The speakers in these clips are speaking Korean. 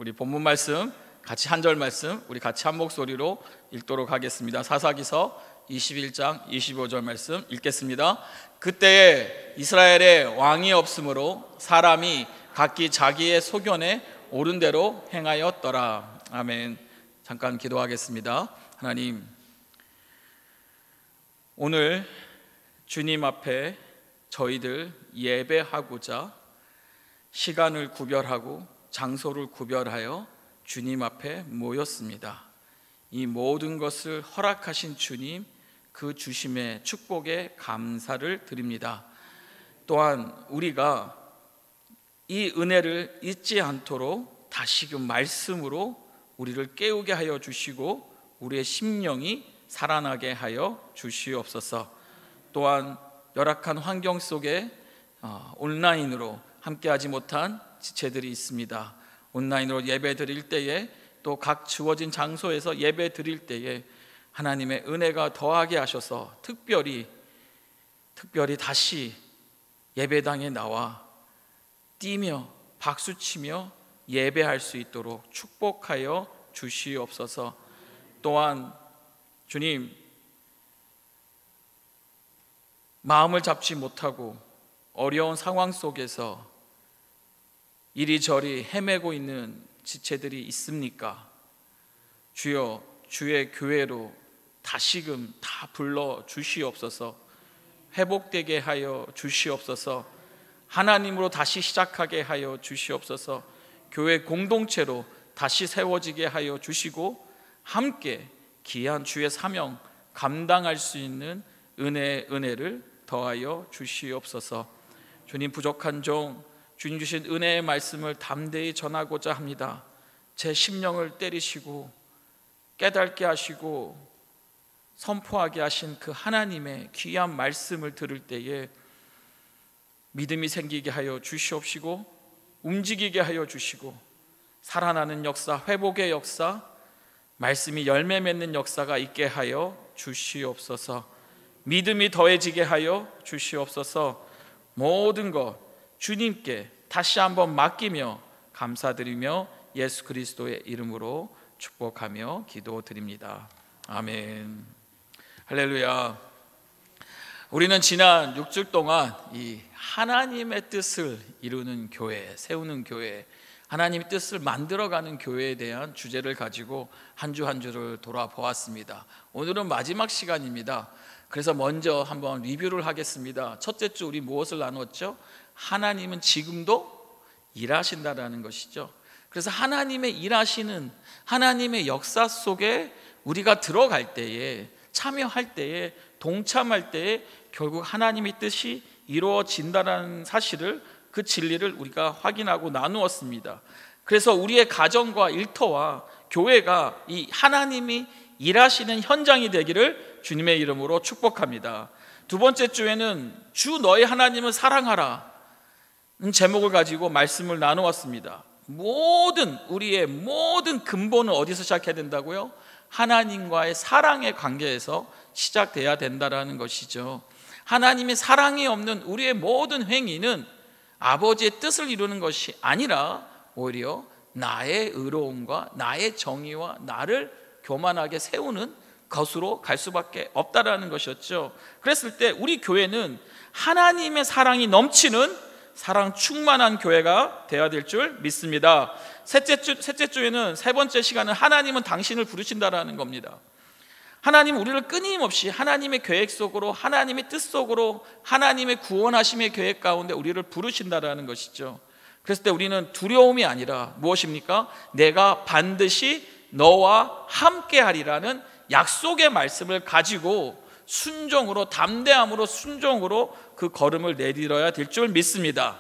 우리 본문 말씀 같이 한 절 말씀 우리 같이 한 목소리로 읽도록 하겠습니다. 사사기서 21장 25절 말씀 읽겠습니다. 그때에 이스라엘에 왕이 없으므로 사람이 각기 자기의 소견에 옳은 대로 행하였더라. 아멘. 잠깐 기도하겠습니다. 하나님, 오늘 주님 앞에 저희들 예배하고자 시간을 구별하고 장소를 구별하여 주님 앞에 모였습니다. 이 모든 것을 허락하신 주님, 그 주심의 축복에 감사를 드립니다. 또한 우리가 이 은혜를 잊지 않도록 다시금 말씀으로 우리를 깨우게 하여 주시고 우리의 심령이 살아나게 하여 주시옵소서. 또한 열악한 환경 속에 온라인으로 함께하지 못한 지체들이 있습니다. 온라인으로 예배 드릴 때에 또 각 주어진 장소에서 예배 드릴 때에 하나님의 은혜가 더하게 하셔서 특별히 다시 예배당에 나와 뛰며 박수치며 예배할 수 있도록 축복하여 주시옵소서. 또한 주님, 마음을 잡지 못하고 어려운 상황 속에서 이리저리 헤매고 있는 지체들이 있습니까? 주여, 주의 교회로 다시금 다 불러 주시옵소서. 회복되게 하여 주시옵소서. 하나님으로 다시 시작하게 하여 주시옵소서. 교회 공동체로 다시 세워지게 하여 주시고 함께 귀한 주의 사명 감당할 수 있는 은혜를 더하여 주시옵소서. 주님, 부족한 종 주님 주신 은혜의 말씀을 담대히 전하고자 합니다. 제 심령을 때리시고 깨닫게 하시고 선포하게 하신 그 하나님의 귀한 말씀을 들을 때에 믿음이 생기게 하여 주시옵시고 움직이게 하여 주시고 살아나는 역사, 회복의 역사, 말씀이 열매 맺는 역사가 있게 하여 주시옵소서. 믿음이 더해지게 하여 주시옵소서. 모든 것 주님께 다시 한번 맡기며 감사드리며 예수 그리스도의 이름으로 축복하며 기도드립니다. 아멘. 할렐루야. 우리는 지난 6주 동안 이 하나님의 뜻을 이루는 교회, 세우는 교회, 하나님의 뜻을 만들어가는 교회에 대한 주제를 가지고 한 주 한 주를 돌아보았습니다. 오늘은 마지막 시간입니다. 그래서 먼저 한번 리뷰를 하겠습니다. 첫째 주 우리 무엇을 나눴죠? 하나님은 지금도 일하신다라는 것이죠. 그래서 하나님의 일하시는 하나님의 역사 속에 우리가 들어갈 때에, 참여할 때에, 동참할 때에 결국 하나님의 뜻이 이루어진다라는 사실을, 그 진리를 우리가 확인하고 나누었습니다. 그래서 우리의 가정과 일터와 교회가 이 하나님이 일하시는 현장이 되기를 주님의 이름으로 축복합니다. 두 번째 주에는 주 너의 하나님을 사랑하라 제목을 가지고 말씀을 나누었습니다. 우리의 모든 근본은 어디서 시작해야 된다고요? 하나님과의 사랑의 관계에서 시작돼야 된다는 것이죠. 하나님의 사랑이 없는 우리의 모든 행위는 아버지의 뜻을 이루는 것이 아니라 오히려 나의 의로움과 나의 정의와 나를 교만하게 세우는 것으로 갈 수밖에 없다라는 것이었죠. 그랬을 때 우리 교회는 하나님의 사랑이 넘치는 사랑 충만한 교회가 되어야 될 줄 믿습니다. 셋째 주에는 세 번째 시간은 하나님은 당신을 부르신다라는 겁니다. 하나님 우리를 끊임없이 하나님의 계획 속으로, 하나님의 뜻 속으로, 하나님의 구원하심의 계획 가운데 우리를 부르신다라는 것이죠. 그랬을 때 우리는 두려움이 아니라 무엇입니까? 내가 반드시 너와 함께 하리라는 약속의 말씀을 가지고 순종으로, 담대함으로, 순종으로 그 걸음을 내딛어야 될 줄 믿습니다.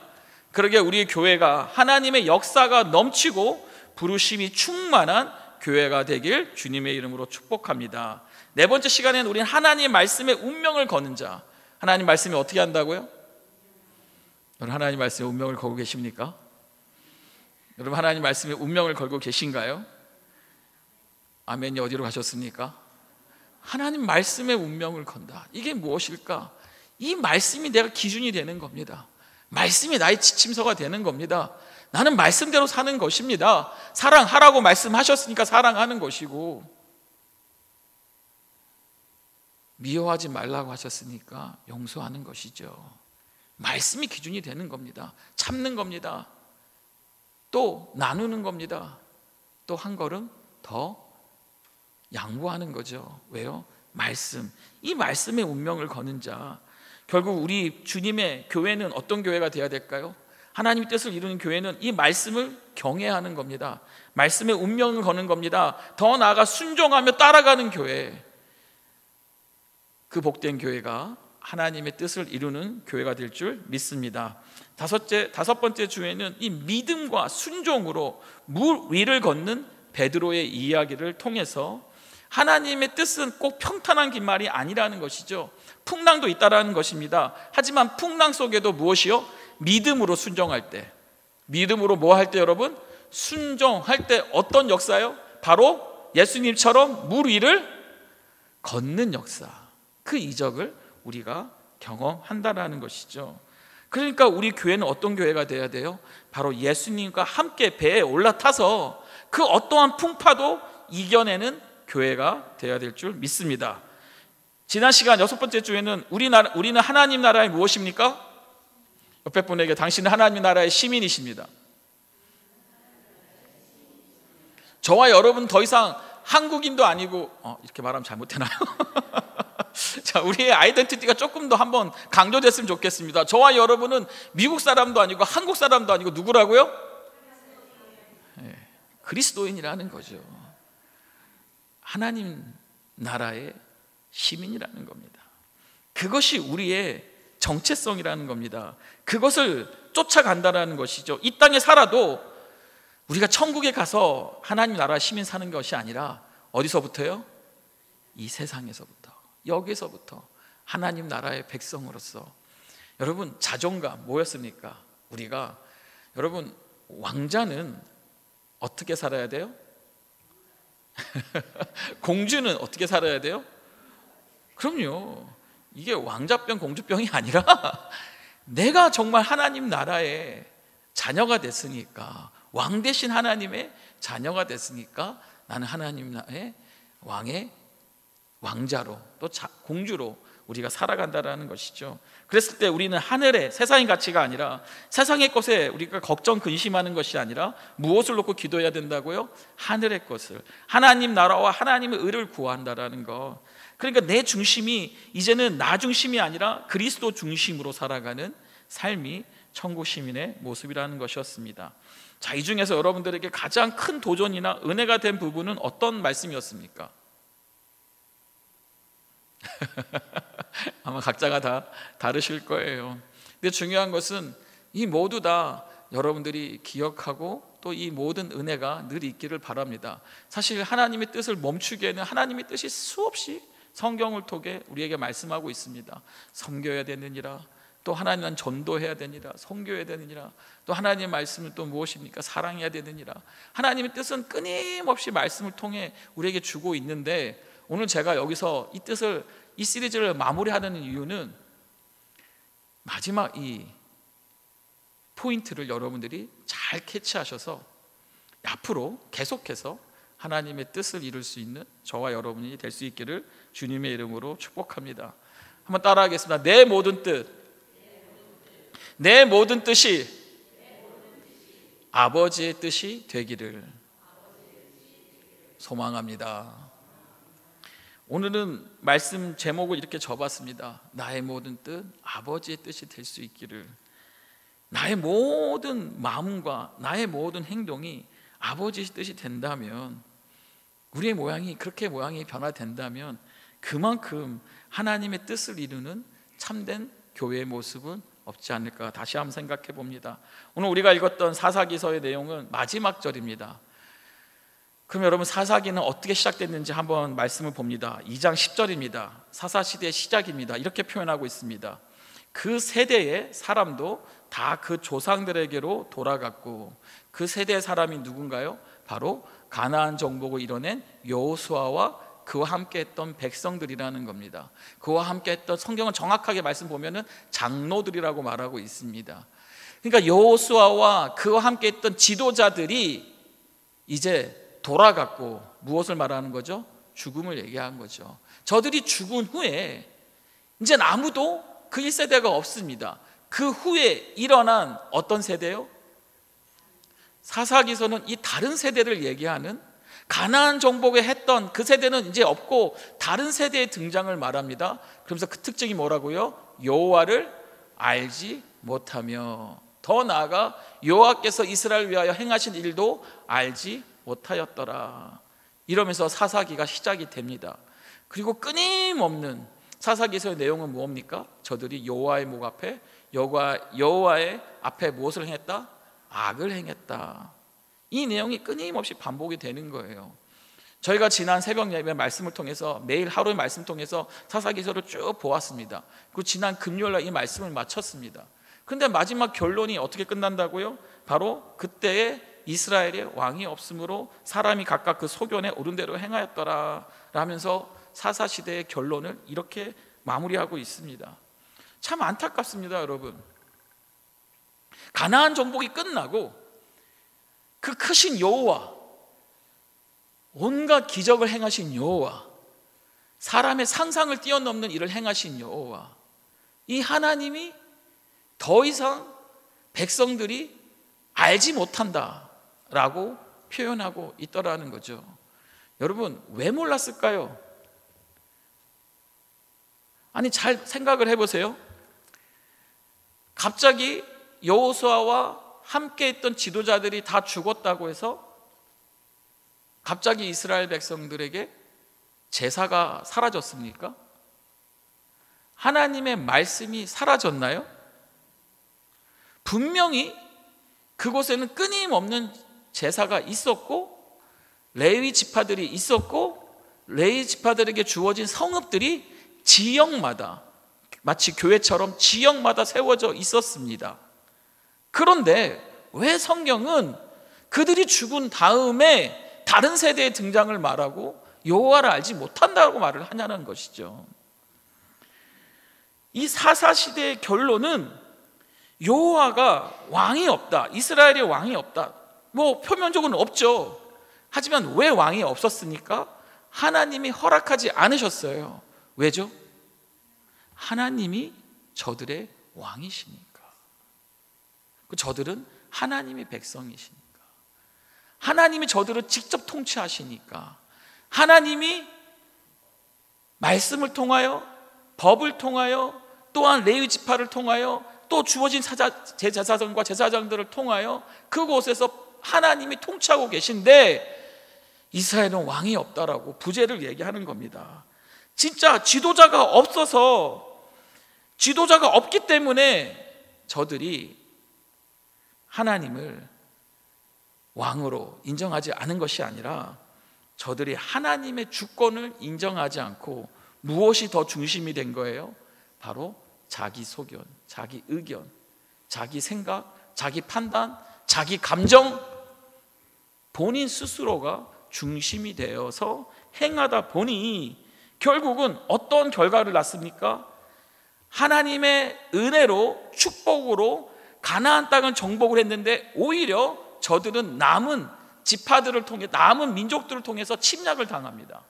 그러게 우리 교회가 하나님의 역사가 넘치고 부르심이 충만한 교회가 되길 주님의 이름으로 축복합니다. 네 번째 시간에는 우리는 하나님의 말씀에 운명을 거는 자. 하나님 말씀이 어떻게 한다고요? 여러분, 하나님 말씀에 운명을 걸고 계십니까? 여러분, 하나님 말씀에 운명을 걸고 계신가요? 아멘이 어디로 가셨습니까? 하나님 말씀에 운명을 건다. 이게 무엇일까? 이 말씀이 내가 기준이 되는 겁니다. 말씀이 나의 지침서가 되는 겁니다. 나는 말씀대로 사는 것입니다. 사랑하라고 말씀하셨으니까 사랑하는 것이고, 미워하지 말라고 하셨으니까 용서하는 것이죠. 말씀이 기준이 되는 겁니다. 참는 겁니다. 또 나누는 겁니다. 또 한 걸음 더 양보하는 거죠. 왜요? 말씀. 이 말씀의 운명을 거는 자. 결국 우리 주님의 교회는 어떤 교회가 되어야 될까요? 하나님의 뜻을 이루는 교회는 이 말씀을 경외하는 겁니다. 말씀의 운명을 거는 겁니다. 더 나아가 순종하며 따라가는 교회. 그 복된 교회가 하나님의 뜻을 이루는 교회가 될 줄 믿습니다. 다섯 번째 주에는 이 믿음과 순종으로 물 위를 걷는 베드로의 이야기를 통해서 하나님의 뜻은 꼭 평탄한 길말이 아니라는 것이죠. 풍랑도 있다라는 것입니다. 하지만 풍랑 속에도 무엇이요? 믿음으로 순종할 때, 믿음으로 뭐 할 때 여러분? 순종할 때 어떤 역사요? 바로 예수님처럼 물 위를 걷는 역사. 그 이적을 우리가 경험한다라는 것이죠. 그러니까 우리 교회는 어떤 교회가 돼야 돼요? 바로 예수님과 함께 배에 올라타서 그 어떠한 풍파도 이겨내는 교회가 돼야 될 줄 믿습니다. 지난 시간 6번째 주에는 우리는 하나님 나라의 무엇입니까? 옆에 분에게 당신은 하나님 나라의 시민이십니다. 저와 여러분 더 이상 한국인도 아니고 이렇게 말하면 잘못되나요? 자, 우리의 아이덴티티가 조금 더 한번 강조됐으면 좋겠습니다. 저와 여러분은 미국 사람도 아니고 한국 사람도 아니고 누구라고요? 네, 그리스도인이라는 거죠. 하나님 나라의 시민이라는 겁니다. 그것이 우리의 정체성이라는 겁니다. 그것을 쫓아간다라는 것이죠. 이 땅에 살아도 우리가 천국에 가서 하나님 나라 시민 사는 것이 아니라 어디서부터요? 이 세상에서부터, 여기서부터 하나님 나라의 백성으로서. 여러분, 자존감 뭐였습니까? 우리가, 여러분, 왕자는 어떻게 살아야 돼요? 공주는 어떻게 살아야 돼요? 그럼요, 이게 왕자병 공주병이 아니라 내가 정말 하나님 나라의 자녀가 됐으니까, 왕 대신 하나님의 자녀가 됐으니까 나는 하나님 나라의 왕의 왕자로, 또 공주로 우리가 살아간다라는 것이죠. 그랬을 때 우리는 하늘의 세상의 가치가 아니라, 세상의 것에 우리가 걱정 근심하는 것이 아니라 무엇을 놓고 기도해야 된다고요? 하늘의 것을, 하나님 나라와 하나님의 의를 구한다라는 것. 그러니까 내 중심이 이제는 나 중심이 아니라 그리스도 중심으로 살아가는 삶이 천국 시민의 모습이라는 것이었습니다. 자, 이 중에서 여러분들에게 가장 큰 도전이나 은혜가 된 부분은 어떤 말씀이었습니까? 아마 각자가 다 다르실 거예요. 근데 중요한 것은 이 모두 다 여러분들이 기억하고 또 이 모든 은혜가 늘 있기를 바랍니다. 사실 하나님의 뜻을 멈추기에는 하나님의 뜻이 수없이 성경을 통해 우리에게 말씀하고 있습니다. 섬겨야 되느니라, 또 하나님은 전도해야 되니라, 선교해야 되느니라, 또 하나님의 말씀은 또 무엇입니까? 사랑해야 되느니라. 하나님의 뜻은 끊임없이 말씀을 통해 우리에게 주고 있는데, 오늘 제가 여기서 이 뜻을, 이 시리즈를 마무리하는 이유는 마지막 이 포인트를 여러분들이 잘 캐치하셔서 앞으로 계속해서 하나님의 뜻을 이룰 수 있는 저와 여러분이 될 수 있기를 주님의 이름으로 축복합니다. 한번 따라하겠습니다. 내 모든 뜻, 내 모든 뜻이 아버지의 뜻이 되기를 소망합니다. 오늘은 말씀 제목을 이렇게 접었습니다. 나의 모든 뜻, 아버지의 뜻이 될 수 있기를. 나의 모든 마음과 나의 모든 행동이 아버지의 뜻이 된다면, 우리의 모양이 그렇게 모양이 변화된다면 그만큼 하나님의 뜻을 이루는 참된 교회의 모습은 없지 않을까 다시 한번 생각해 봅니다. 오늘 우리가 읽었던 사사기서의 내용은 마지막 절입니다. 그럼 여러분, 사사기는 어떻게 시작됐는지 한번 말씀을 봅니다. 2장 10절입니다. 사사시대의 시작입니다. 이렇게 표현하고 있습니다. 그 세대의 사람도 다 그 조상들에게로 돌아갔고, 그 세대의 사람이 누군가요? 바로 가나안 정복을 이뤄낸 여호수아와 그와 함께 했던 백성들이라는 겁니다. 그와 함께 했던, 성경은 정확하게 말씀 보면은 장로들이라고 말하고 있습니다. 그러니까 여호수아와 그와 함께 했던 지도자들이 이제 돌아갔고, 무엇을 말하는 거죠? 죽음을 얘기한 거죠. 저들이 죽은 후에 이제 아무도 그 1세대가 없습니다. 그 후에 일어난 어떤 세대요? 사사기서는 이 다른 세대를 얘기하는, 가나안 정복에 했던 그 세대는 이제 없고 다른 세대의 등장을 말합니다. 그러면서 그 특징이 뭐라고요? 여호와를 알지 못하며, 더 나아가 여호와께서 이스라엘 위하여 행하신 일도 알지 못하였더라. 이러면서 사사기가 시작이 됩니다. 그리고 끊임없는 사사기서의 내용은 뭡니까? 저들이 여호와의 목 앞에, 여호와의 앞에 무엇을 행했다? 악을 행했다. 이 내용이 끊임없이 반복이 되는 거예요. 저희가 지난 새벽 예배 말씀을 통해서, 매일 하루의 말씀을 통해서 사사기서를 쭉 보았습니다. 그리고 지난 금요일날 이 말씀을 마쳤습니다. 그런데 마지막 결론이 어떻게 끝난다고요? 바로 그때에 이스라엘에 왕이 없으므로 사람이 각각 그 소견에 옳은 대로 행하였더라 라면서 사사시대의 결론을 이렇게 마무리하고 있습니다. 참 안타깝습니다, 여러분. 가나안 정복이 끝나고 그 크신 여호와, 온갖 기적을 행하신 여호와, 사람의 상상을 뛰어넘는 일을 행하신 여호와, 이 하나님이 더 이상 백성들이 알지 못한다라고 표현하고 있더라는 거죠. 여러분, 왜 몰랐을까요? 아니, 잘 생각을 해보세요. 갑자기 여호수아와 함께 있던 지도자들이 다 죽었다고 해서 갑자기 이스라엘 백성들에게 제사가 사라졌습니까? 하나님의 말씀이 사라졌나요? 분명히 그곳에는 끊임없는 제사가 있었고, 레위 지파들이 있었고, 레위 지파들에게 주어진 성읍들이 지역마다, 마치 교회처럼 지역마다 세워져 있었습니다. 그런데 왜 성경은 그들이 죽은 다음에 다른 세대의 등장을 말하고 여호와를 알지 못한다고 말을 하냐는 것이죠. 이 사사시대의 결론은 여호와가 왕이 없다, 이스라엘의 왕이 없다, 뭐 표면적으로는 없죠. 하지만 왜 왕이 없었습니까? 하나님이 허락하지 않으셨어요. 왜죠? 하나님이 저들의 왕이시니까. 저들은 하나님의 백성이시니까, 하나님이 저들을 직접 통치하시니까, 하나님이 말씀을 통하여, 법을 통하여, 또한 레위 지파를 통하여, 또 주어진 제사장과 제사장들을 통하여 그곳에서 하나님이 통치하고 계신데 이스라엘은 왕이 없다라고 부재를 얘기하는 겁니다. 진짜 지도자가 없어서, 지도자가 없기 때문에 저들이 하나님을 왕으로 인정하지 않은 것이 아니라, 저들이 하나님의 주권을 인정하지 않고 무엇이 더 중심이 된 거예요? 바로 자기 소견, 자기 의견, 자기 생각, 자기 판단, 자기 감정, 본인 스스로가 중심이 되어서 행하다 보니 결국은 어떤 결과를 낳습니까? 하나님의 은혜로, 축복으로 가나안 땅을 정복을 했는데 오히려 저들은 남은 지파들을 통해, 남은 민족들을 통해서 침략을 당합니다.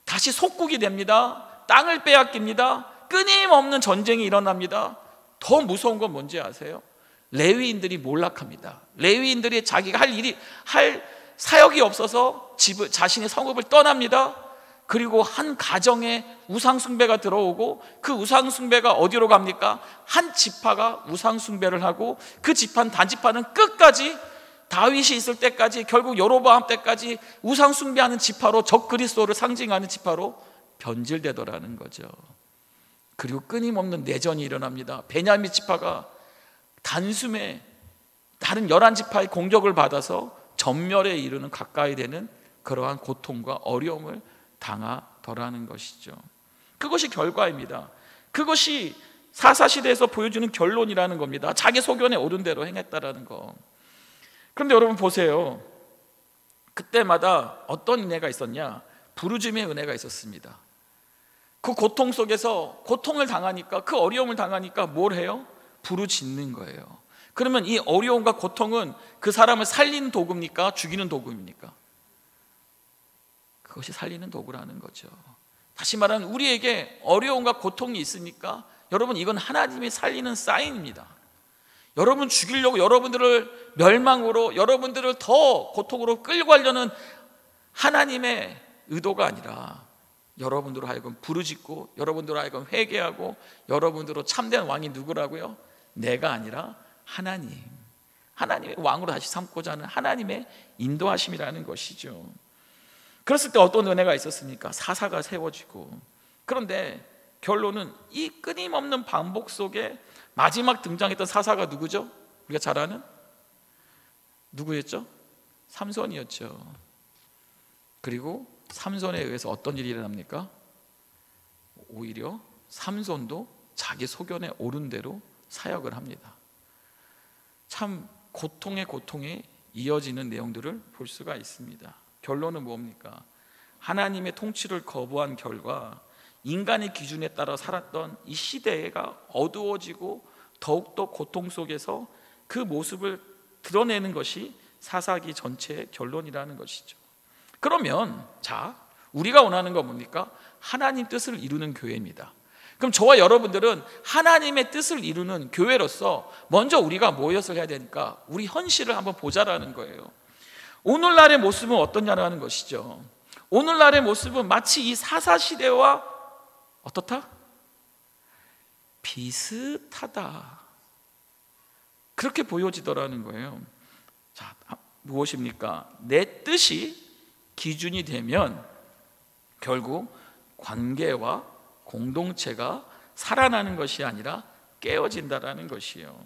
다시 속국이 됩니다. 땅을 빼앗깁니다. 끊임없는 전쟁이 일어납니다. 더 무서운 건 뭔지 아세요? 레위인들이 몰락합니다. 레위인들이 자기가 할 사역이 없어서 자신의 성읍을 떠납니다. 그리고 한 가정에 우상숭배가 들어오고, 그 우상숭배가 어디로 갑니까? 한 지파가 우상숭배를 하고, 그 단지파는 끝까지, 다윗이 있을 때까지, 결국 여로보암 때까지 우상숭배하는 지파로, 적그리스도를 상징하는 지파로 변질되더라는 거죠. 그리고 끊임없는 내전이 일어납니다. 베냐민 지파가 단숨에 다른 11지파의 공격을 받아서 전멸에 이르는 가까이 되는 그러한 고통과 어려움을 당하더라는 것이죠. 그것이 결과입니다. 그것이 사사시대에서 보여주는 결론이라는 겁니다. 자기 소견에 옳은 대로 행했다라는 거. 그런데 여러분 보세요. 그때마다 어떤 은혜가 있었냐? 부르짖음의 은혜가 있었습니다. 그 고통 속에서, 고통을 당하니까, 그 어려움을 당하니까 뭘 해요? 부르짖는 거예요. 그러면 이 어려움과 고통은 그 사람을 살리는 도구입니까? 죽이는 도구입니까? 그것이 살리는 도구라는 거죠. 다시 말하면 우리에게 어려움과 고통이 있으니까 여러분, 이건 하나님이 살리는 사인입니다. 여러분 죽이려고, 여러분들을 멸망으로, 여러분들을 더 고통으로 끌고 가려는 하나님의 의도가 아니라 여러분들로 하여금 부르짖고, 여러분들로 하여금 회개하고, 여러분들로 참된 왕이 누구라고요? 내가 아니라 하나님, 하나님의 왕으로 다시 삼고자 하는 하나님의 인도하심이라는 것이죠. 그랬을 때 어떤 은혜가 있었습니까? 사사가 세워지고. 그런데 결론은 이 끊임없는 반복 속에 마지막 등장했던 사사가 누구죠? 우리가 잘 아는 누구였죠? 삼손이었죠. 그리고 삼손에 의해서 어떤 일이 일어납니까? 오히려 삼손도 자기 소견에 옳은 대로 사역을 합니다. 참 고통의 고통에 이어지는 내용들을 볼 수가 있습니다. 결론은 뭡니까? 하나님의 통치를 거부한 결과 인간의 기준에 따라 살았던 이 시대가 어두워지고 더욱더 고통 속에서 그 모습을 드러내는 것이 사사기 전체의 결론이라는 것이죠. 그러면 자, 우리가 원하는 건 뭡니까? 하나님 뜻을 이루는 교회입니다. 그럼 저와 여러분들은 하나님의 뜻을 이루는 교회로서 먼저 우리가 무엇을 해야 되니까 우리 현실을 한번 보자라는 거예요. 오늘날의 모습은 어떠냐라는 것이죠. 오늘날의 모습은 마치 이 사사시대와 어떻다? 비슷하다, 그렇게 보여지더라는 거예요. 자, 무엇입니까? 내 뜻이 기준이 되면 결국 관계와 공동체가 살아나는 것이 아니라 깨어진다라는 것이에요.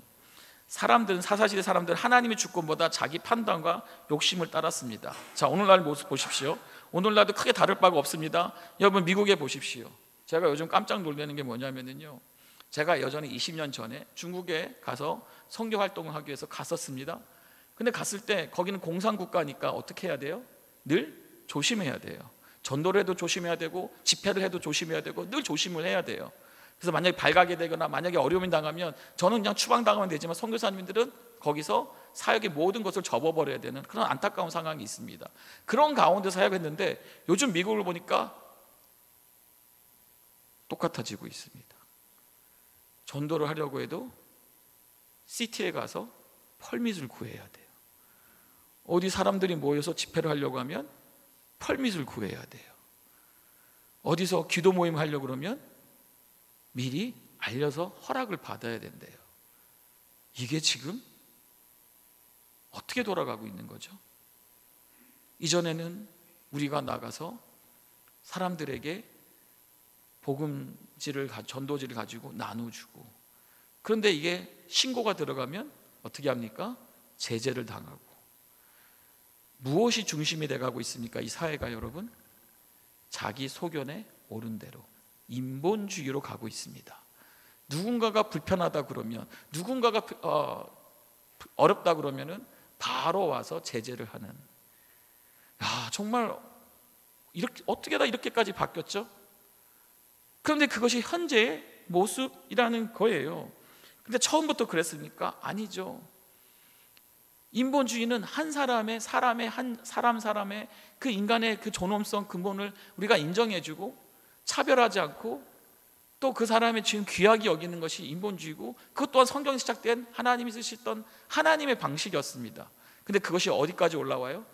사람들은, 사사시대 사람들은 하나님의 주권보다 자기 판단과 욕심을 따랐습니다. 자, 오늘날 모습 보십시오. 오늘날도 크게 다를 바가 없습니다. 여러분 미국에 보십시오. 제가 요즘 깜짝 놀라는 게 뭐냐면요, 제가 여전히 20년 전에 중국에 가서 선교 활동을 하기 위해서 갔었습니다. 근데 갔을 때 거기는 공산국가니까 어떻게 해야 돼요? 늘 조심해야 돼요. 전도를 해도 조심해야 되고, 집회를 해도 조심해야 되고, 늘 조심을 해야 돼요. 그래서 만약에 발각이 되거나 만약에 어려움이 당하면 저는 그냥 추방당하면 되지만 선교사님들은 거기서 사역의 모든 것을 접어버려야 되는 그런 안타까운 상황이 있습니다. 그런 가운데 사역했는데 요즘 미국을 보니까 똑같아지고 있습니다. 전도를 하려고 해도 시티에 가서 펄밋을 구해야 돼요. 어디 사람들이 모여서 집회를 하려고 하면 펄밋을 구해야 돼요. 어디서 기도 모임 하려고 그러면 미리 알려서 허락을 받아야 된대요. 이게 지금 어떻게 돌아가고 있는 거죠? 이전에는 우리가 나가서 사람들에게 복음지를, 전도지를 가지고 나눠주고, 그런데 이게 신고가 들어가면 어떻게 합니까? 제재를 당하고. 무엇이 중심이 돼가고 있습니까? 이 사회가 여러분, 자기 소견에 옳은 대로 인본주의로 가고 있습니다. 누군가가 불편하다 그러면, 누군가가 어렵다 그러면은 바로 와서 제재를 하는. 야, 정말 이렇게 어떻게 다 이렇게까지 바뀌었죠? 그런데 그것이 현재의 모습이라는 거예요. 근데 처음부터 그랬습니까? 아니죠. 인본주의는 한 사람의 사람의 그 인간의 그 존엄성 근본을 우리가 인정해주고 차별하지 않고 또 그 사람의 지금 귀하게 여기는 것이 인본주의고, 그것 또한 성경에 시작된 하나님이 쓰셨던 하나님의 방식이었습니다. 근데 그것이 어디까지 올라와요?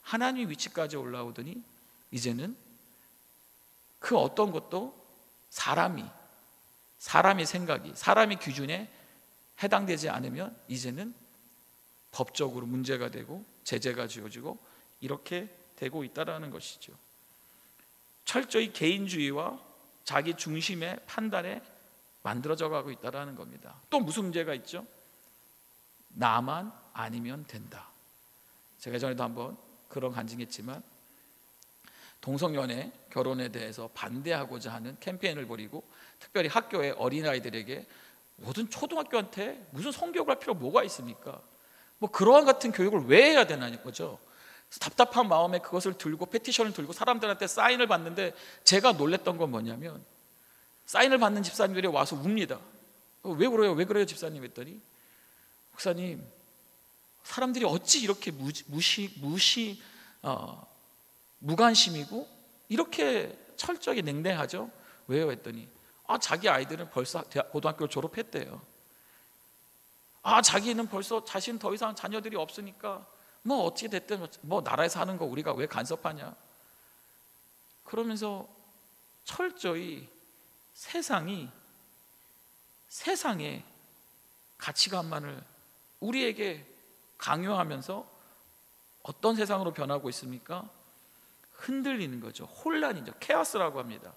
하나님 위치까지 올라오더니 이제는 그 어떤 것도 사람의 생각이, 사람의 기준에 해당되지 않으면 이제는 법적으로 문제가 되고 제재가 지어지고 이렇게 되고 있다는 것이죠. 철저히 개인주의와 자기 중심의 판단에 만들어져 가고 있다는 겁니다. 또 무슨 문제가 있죠? 나만 아니면 된다. 제가 예전에도 한번 그런 간증했지만, 동성연애 결혼에 대해서 반대하고자 하는 캠페인을 벌이고, 특별히 학교의 어린아이들에게 모든 초등학교한테 무슨 성교육을 할 필요 뭐가 있습니까? 뭐 그러한 같은 교육을 왜 해야 되나는 거죠. 답답한 마음에 그것을 들고, 페티션을 들고 사람들한테 사인을 받는데, 제가 놀랬던 건 뭐냐면 사인을 받는 집사님들이 와서 웁니다. 왜 그래요? 왜 그래요 집사님? 했더니 목사님, 사람들이 어찌 이렇게 무관심이고 이렇게 철저하게 냉랭하죠? 왜요? 했더니 자기 아이들은 벌써 고등학교를 졸업했대요. 자기는 벌써 자신 더 이상 자녀들이 없으니까 뭐 어찌 됐든 뭐 나라에서 하는 거 우리가 왜 간섭하냐, 그러면서 철저히 세상의 가치관만을 우리에게 강요하면서 어떤 세상으로 변하고 있습니까? 흔들리는 거죠. 혼란이죠. 케오스라고 합니다.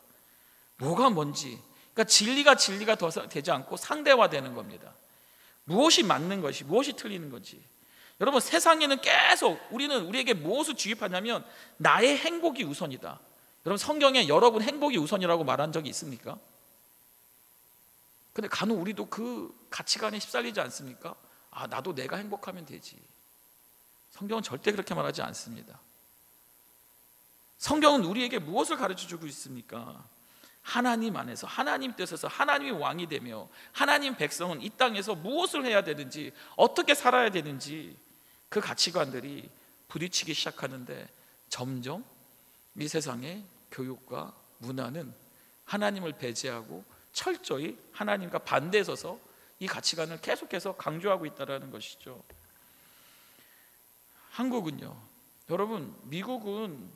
뭐가 뭔지, 그러니까 진리가 더 되지 않고 상대화되는 겁니다. 무엇이 맞는 것이, 무엇이 틀리는 건지. 여러분, 세상에는 계속 우리에게 무엇을 주입하냐면 나의 행복이 우선이다. 여러분, 성경에 여러분 행복이 우선이라고 말한 적이 있습니까? 근데 간혹 우리도 그 가치관에 휩쓸리지 않습니까? 나도 내가 행복하면 되지. 성경은 절대 그렇게 말하지 않습니다. 성경은 우리에게 무엇을 가르쳐주고 있습니까? 하나님 안에서, 하나님 뜻에서 하나님이 왕이 되며 하나님 백성은 이 땅에서 무엇을 해야 되는지, 어떻게 살아야 되는지, 그 가치관들이 부딪히기 시작하는데 점점 이 세상의 교육과 문화는 하나님을 배제하고 철저히 하나님과 반대에 서서 이 가치관을 계속해서 강조하고 있다는 것이죠. 한국은요, 여러분, 미국은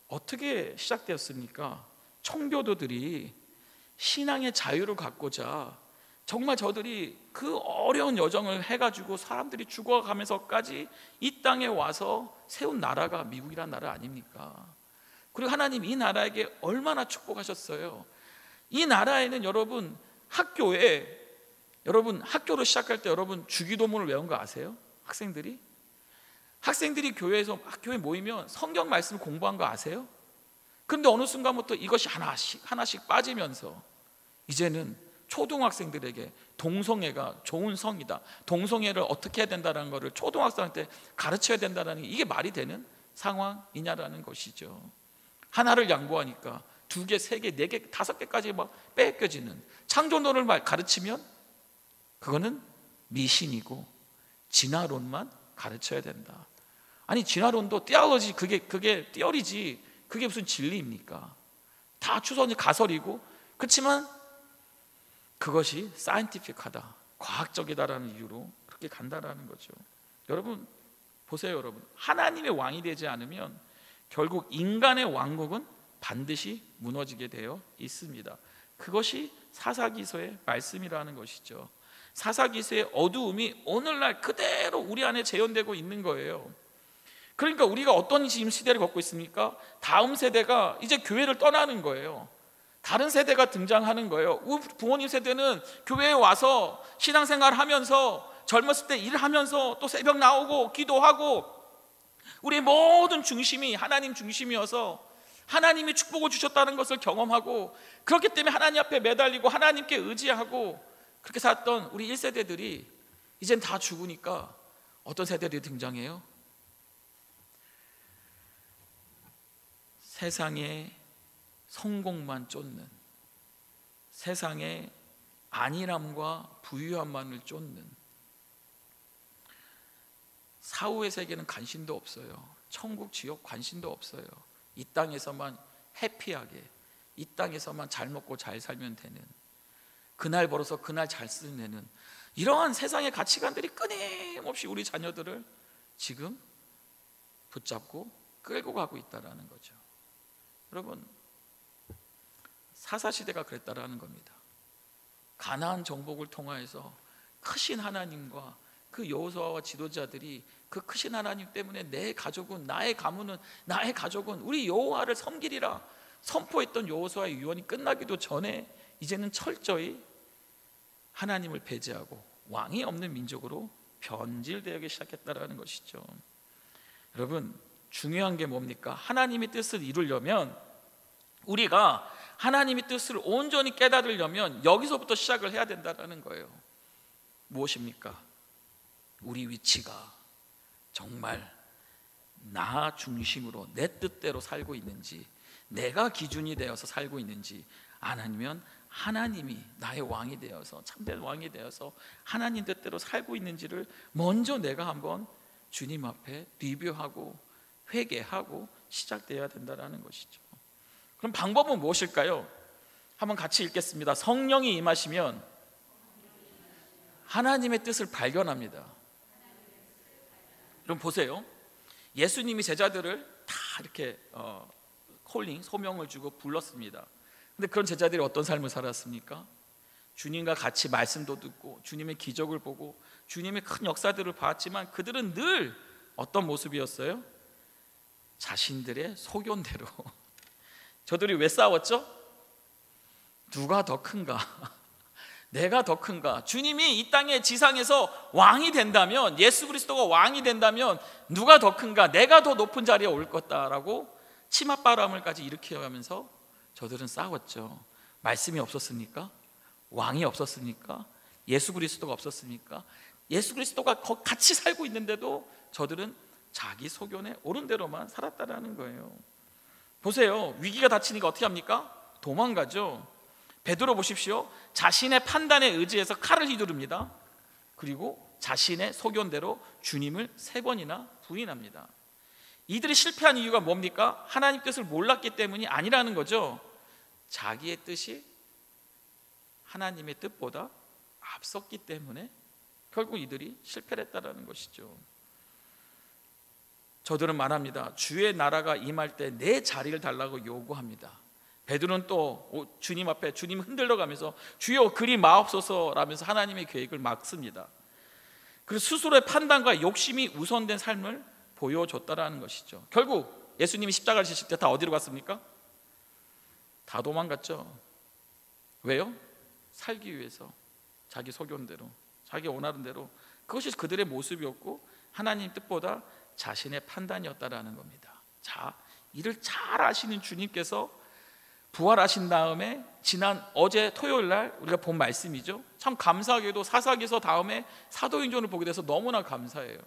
어떻게 시작되었습니까? 청교도들이 신앙의 자유를 갖고자 정말 저들이 그 어려운 여정을 해가지고 사람들이 죽어가면서까지 이 땅에 와서 세운 나라가 미국이란 나라 아닙니까? 그리고 하나님 이 나라에게 얼마나 축복하셨어요. 이 나라에는 여러분 학교를 시작할 때 여러분 주기도문을 외운 거 아세요? 학생들이 학교에 모이면 성경 말씀 공부한 거 아세요? 그런데 어느 순간부터 이것이 하나씩 빠지면서 이제는 초등학생들에게 동성애가 좋은 성이다, 동성애를 어떻게 해야 된다는 것을 초등학생한테 가르쳐야 된다는 게 이게 말이 되는 상황이냐라는 것이죠. 하나를 양보하니까 2개, 3개, 4개, 5개까지 막 빼앗겨지는 창조론을 가르치면 그거는 미신이고 진화론만 가르쳐야 된다. 아니, 진화론도 띠어러지, 그게 띠어리지, 그게 무슨 진리입니까? 다 추선이 가설이고, 그렇지만 그것이 사이언티픽하다, 과학적이다라는 이유로 그렇게 간다라는 거죠. 여러분 보세요. 여러분, 하나님의 왕이 되지 않으면 결국 인간의 왕국은 반드시 무너지게 되어 있습니다. 그것이 사사기서의 말씀이라는 것이죠. 사사기서의 어두움이 오늘날 그대로 우리 안에 재현되고 있는 거예요. 그러니까 우리가 어떤 지금 시대를 겪고 있습니까? 다음 세대가 이제 교회를 떠나는 거예요. 다른 세대가 등장하는 거예요. 우리 부모님 세대는 교회에 와서 신앙생활 하면서 젊었을 때 일하면서 또 새벽 나오고 기도하고 우리의 모든 중심이 하나님 중심이어서 하나님이 축복을 주셨다는 것을 경험하고, 그렇기 때문에 하나님 앞에 매달리고 하나님께 의지하고 그렇게 살았던 우리 1세대들이 이젠 다 죽으니까 어떤 세대들이 등장해요? 세상의 성공만 쫓는, 세상의 안일함과 부유함만을 쫓는, 사후의 세계는 관심도 없어요. 천국 지옥 관심도 없어요. 이 땅에서만 해피하게, 이 땅에서만 잘 먹고 잘 살면 되는, 그날 벌어서 그날 잘 쓰는 이러한 세상의 가치관들이 끊임없이 우리 자녀들을 지금 붙잡고 끌고 가고 있다는 거죠. 여러분, 사사시대가 그랬다라는 겁니다. 가나안 정복을 통하여서 크신 하나님과 그 여호수아와 지도자들이 그 크신 하나님 때문에 내 가족은, 나의 가문은, 나의 가족은 우리 여호와를 섬기리라 선포했던 여호수아의 유언이 끝나기도 전에 이제는 철저히 하나님을 배제하고 왕이 없는 민족으로 변질되기 시작했다라는 것이죠. 여러분, 중요한 게 뭡니까? 하나님의 뜻을 이루려면, 우리가 하나님의 뜻을 온전히 깨달으려면 여기서부터 시작을 해야 된다는 거예요. 무엇입니까? 우리 위치가 정말 나 중심으로 내 뜻대로 살고 있는지, 내가 기준이 되어서 살고 있는지, 아니면 하나님이 나의 왕이 되어서, 참된 왕이 되어서 하나님 뜻대로 살고 있는지를 먼저 내가 한번 주님 앞에 리뷰하고 회개하고 시작되어야 된다는 것이죠. 그럼 방법은 무엇일까요? 한번 같이 읽겠습니다. 성령이 임하시면 하나님의 뜻을 발견합니다. 여러분 보세요. 예수님이 제자들을 다 이렇게 소명을 주고 불렀습니다. 근데 그런 제자들이 어떤 삶을 살았습니까? 주님과 같이 말씀도 듣고 주님의 기적을 보고 주님의 큰 역사들을 봤지만 그들은 늘 어떤 모습이었어요? 자신들의 소견대로. 저들이 왜 싸웠죠? 누가 더 큰가? 내가 더 큰가? 주님이 이 땅의 지상에서 왕이 된다면, 예수 그리스도가 왕이 된다면 누가 더 큰가? 내가 더 높은 자리에 올 거다라고 치맛바람을까지 일으켜가면서 저들은 싸웠죠. 말씀이 없었습니까? 왕이 없었습니까? 예수 그리스도가 없었습니까? 예수 그리스도가 같이 살고 있는데도 저들은 자기 소견에 옳은 대로만 살았다라는 거예요. 보세요. 위기가 닥치니까 어떻게 합니까? 도망가죠. 베드로 보십시오. 자신의 판단에 의지해서 칼을 휘두릅니다. 그리고 자신의 소견대로 주님을 3번이나 부인합니다. 이들이 실패한 이유가 뭡니까? 하나님 뜻을 몰랐기 때문이 아니라는 거죠. 자기의 뜻이 하나님의 뜻보다 앞섰기 때문에 결국 이들이 실패를 했다는 것이죠. 저들은 말합니다. 주의 나라가 임할 때 내 자리를 달라고 요구합니다. 베드로는 또 주님 앞에 주님 흔들러 가면서 주여 그리 마옵소서라면서 하나님의 계획을 막습니다. 그리고 스스로의 판단과 욕심이 우선된 삶을 보여줬다라는 것이죠. 결국 예수님이 십자가를 지실 때 다 어디로 갔습니까? 다 도망갔죠. 왜요? 살기 위해서 자기 소견대로, 자기 원하는 대로. 그것이 그들의 모습이었고 하나님 뜻보다 자신의 판단이었다라는 겁니다. 자, 이를 잘 아시는 주님께서 부활하신 다음에 어제 토요일 날 우리가 본 말씀이죠. 참 감사하게도 사사기서 다음에 사도행전을 보게 돼서 너무나 감사해요.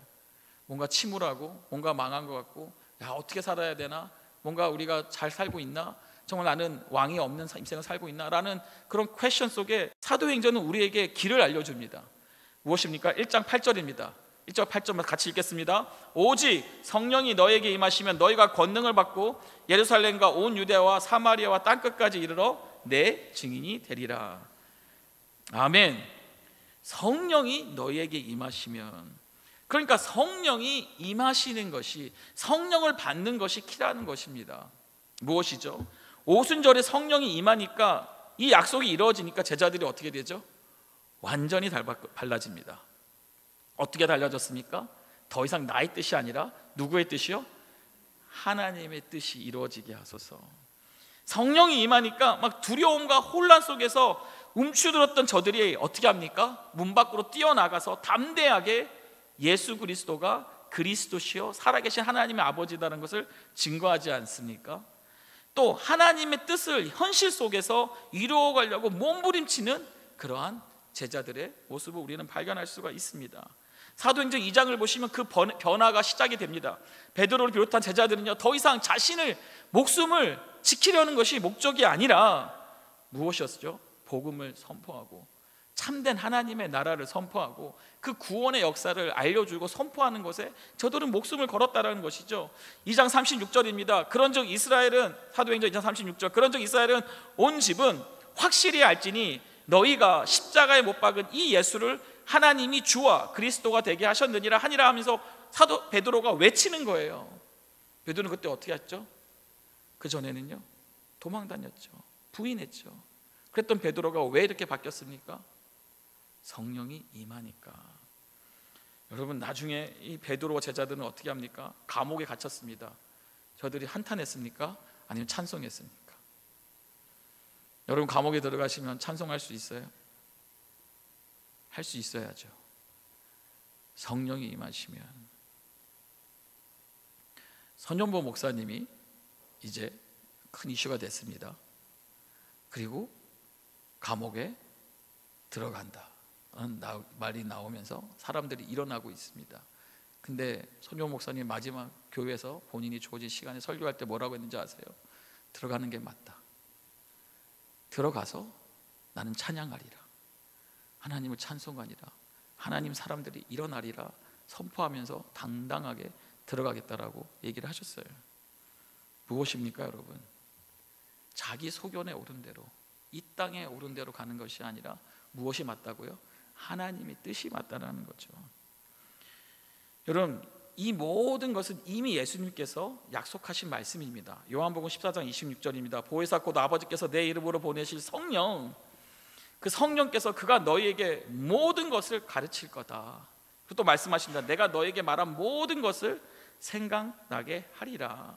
뭔가 침울하고 뭔가 망한 것 같고, 야 어떻게 살아야 되나, 뭔가 우리가 잘 살고 있나, 정말 나는 왕이 없는 인생을 살고 있나 라는 그런 퀘션 속에 사도행전은 우리에게 길을 알려줍니다. 무엇입니까? 1장 8절입니다 1절 8절 같이 읽겠습니다. 오직 성령이 너에게 임하시면 너희가 권능을 받고 예루살렘과 온 유대와 사마리아와 땅끝까지 이르러 내 증인이 되리라. 아멘. 성령이 너희에게 임하시면, 그러니까 성령이 임하시는 것이, 성령을 받는 것이 키라는 것입니다. 무엇이죠? 오순절에 성령이 임하니까, 이 약속이 이루어지니까 제자들이 어떻게 되죠? 완전히 달라집니다. 어떻게 달라졌습니까? 더 이상 나의 뜻이 아니라 누구의 뜻이요? 하나님의 뜻이 이루어지게 하소서. 성령이 임하니까 막 두려움과 혼란 속에서 움츠들었던 저들이 어떻게 합니까? 문 밖으로 뛰어나가서 담대하게 예수 그리스도가 그리스도시요 살아계신 하나님의 아버지라는 것을 증거하지 않습니까? 또 하나님의 뜻을 현실 속에서 이루어가려고 몸부림치는 그러한 제자들의 모습을 우리는 발견할 수가 있습니다. 사도행전 2장을 보시면 그 변화가 시작이 됩니다. 베드로를 비롯한 제자들은요, 더 이상 자신을 목숨을 지키려는 것이 목적이 아니라 무엇이었죠? 복음을 선포하고 참된 하나님의 나라를 선포하고 그 구원의 역사를 알려주고 선포하는 것에 저들은 목숨을 걸었다라는 것이죠. 2장 36절입니다. 그런즉 이스라엘은, 사도행전 2장 36절, 그런즉 이스라엘은 온 집은 확실히 알지니 너희가 십자가에 못 박은 이 예수를 하나님이 주와 그리스도가 되게 하셨느니라 하니라 하면서 사도 베드로가 외치는 거예요. 베드로는 그때 어떻게 했죠? 그 전에는요, 도망 다녔죠. 부인했죠. 그랬던 베드로가 왜 이렇게 바뀌었습니까? 성령이 임하니까. 여러분, 나중에 이 베드로 제자들은 어떻게 합니까? 감옥에 갇혔습니다. 저들이 한탄했습니까? 아니면 찬송했습니까? 여러분, 감옥에 들어가시면 찬송할 수 있어요? 할 수 있어야죠. 성령이 임하시면. 선전보 목사님이 이제 큰 이슈가 됐습니다. 그리고 감옥에 들어간다 말이 나오면서 사람들이 일어나고 있습니다. 근데 선전보 목사님 마지막 교회에서 본인이 주어진 시간에 설교할 때 뭐라고 했는지 아세요? 들어가는 게 맞다. 들어가서 나는 찬양하리라, 하나님을 찬송하리라, 하나님 사람들이 일어나리라 선포하면서 당당하게 들어가겠다라고 얘기를 하셨어요. 무엇입니까 여러분? 자기 소견에 오른 대로, 이 땅에 오른 대로 가는 것이 아니라 무엇이 맞다고요? 하나님의 뜻이 맞다라는 거죠. 여러분, 이 모든 것은 이미 예수님께서 약속하신 말씀입니다. 요한복음 14장 26절입니다. 보혜사 곧 아버지께서 내 이름으로 보내실 성령, 그 성령께서 그가 너희에게 모든 것을 가르칠 거다. 또 말씀하십니다. 내가 너에게 말한 모든 것을 생각나게 하리라.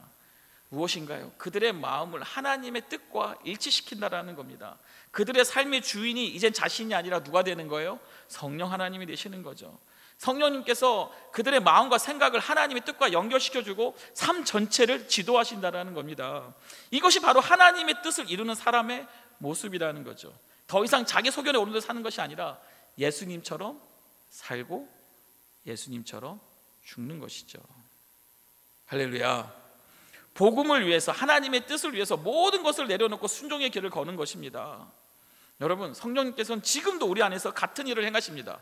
무엇인가요? 그들의 마음을 하나님의 뜻과 일치시킨다라는 겁니다. 그들의 삶의 주인이 이젠 자신이 아니라 누가 되는 거예요? 성령 하나님이 되시는 거죠. 성령님께서 그들의 마음과 생각을 하나님의 뜻과 연결시켜주고 삶 전체를 지도하신다라는 겁니다. 이것이 바로 하나님의 뜻을 이루는 사람의 모습이라는 거죠. 더 이상 자기 소견에 오른 대로 사는 것이 아니라 예수님처럼 살고 예수님처럼 죽는 것이죠. 할렐루야. 복음을 위해서, 하나님의 뜻을 위해서 모든 것을 내려놓고 순종의 길을 거는 것입니다. 여러분, 성령님께서는 지금도 우리 안에서 같은 일을 행하십니다.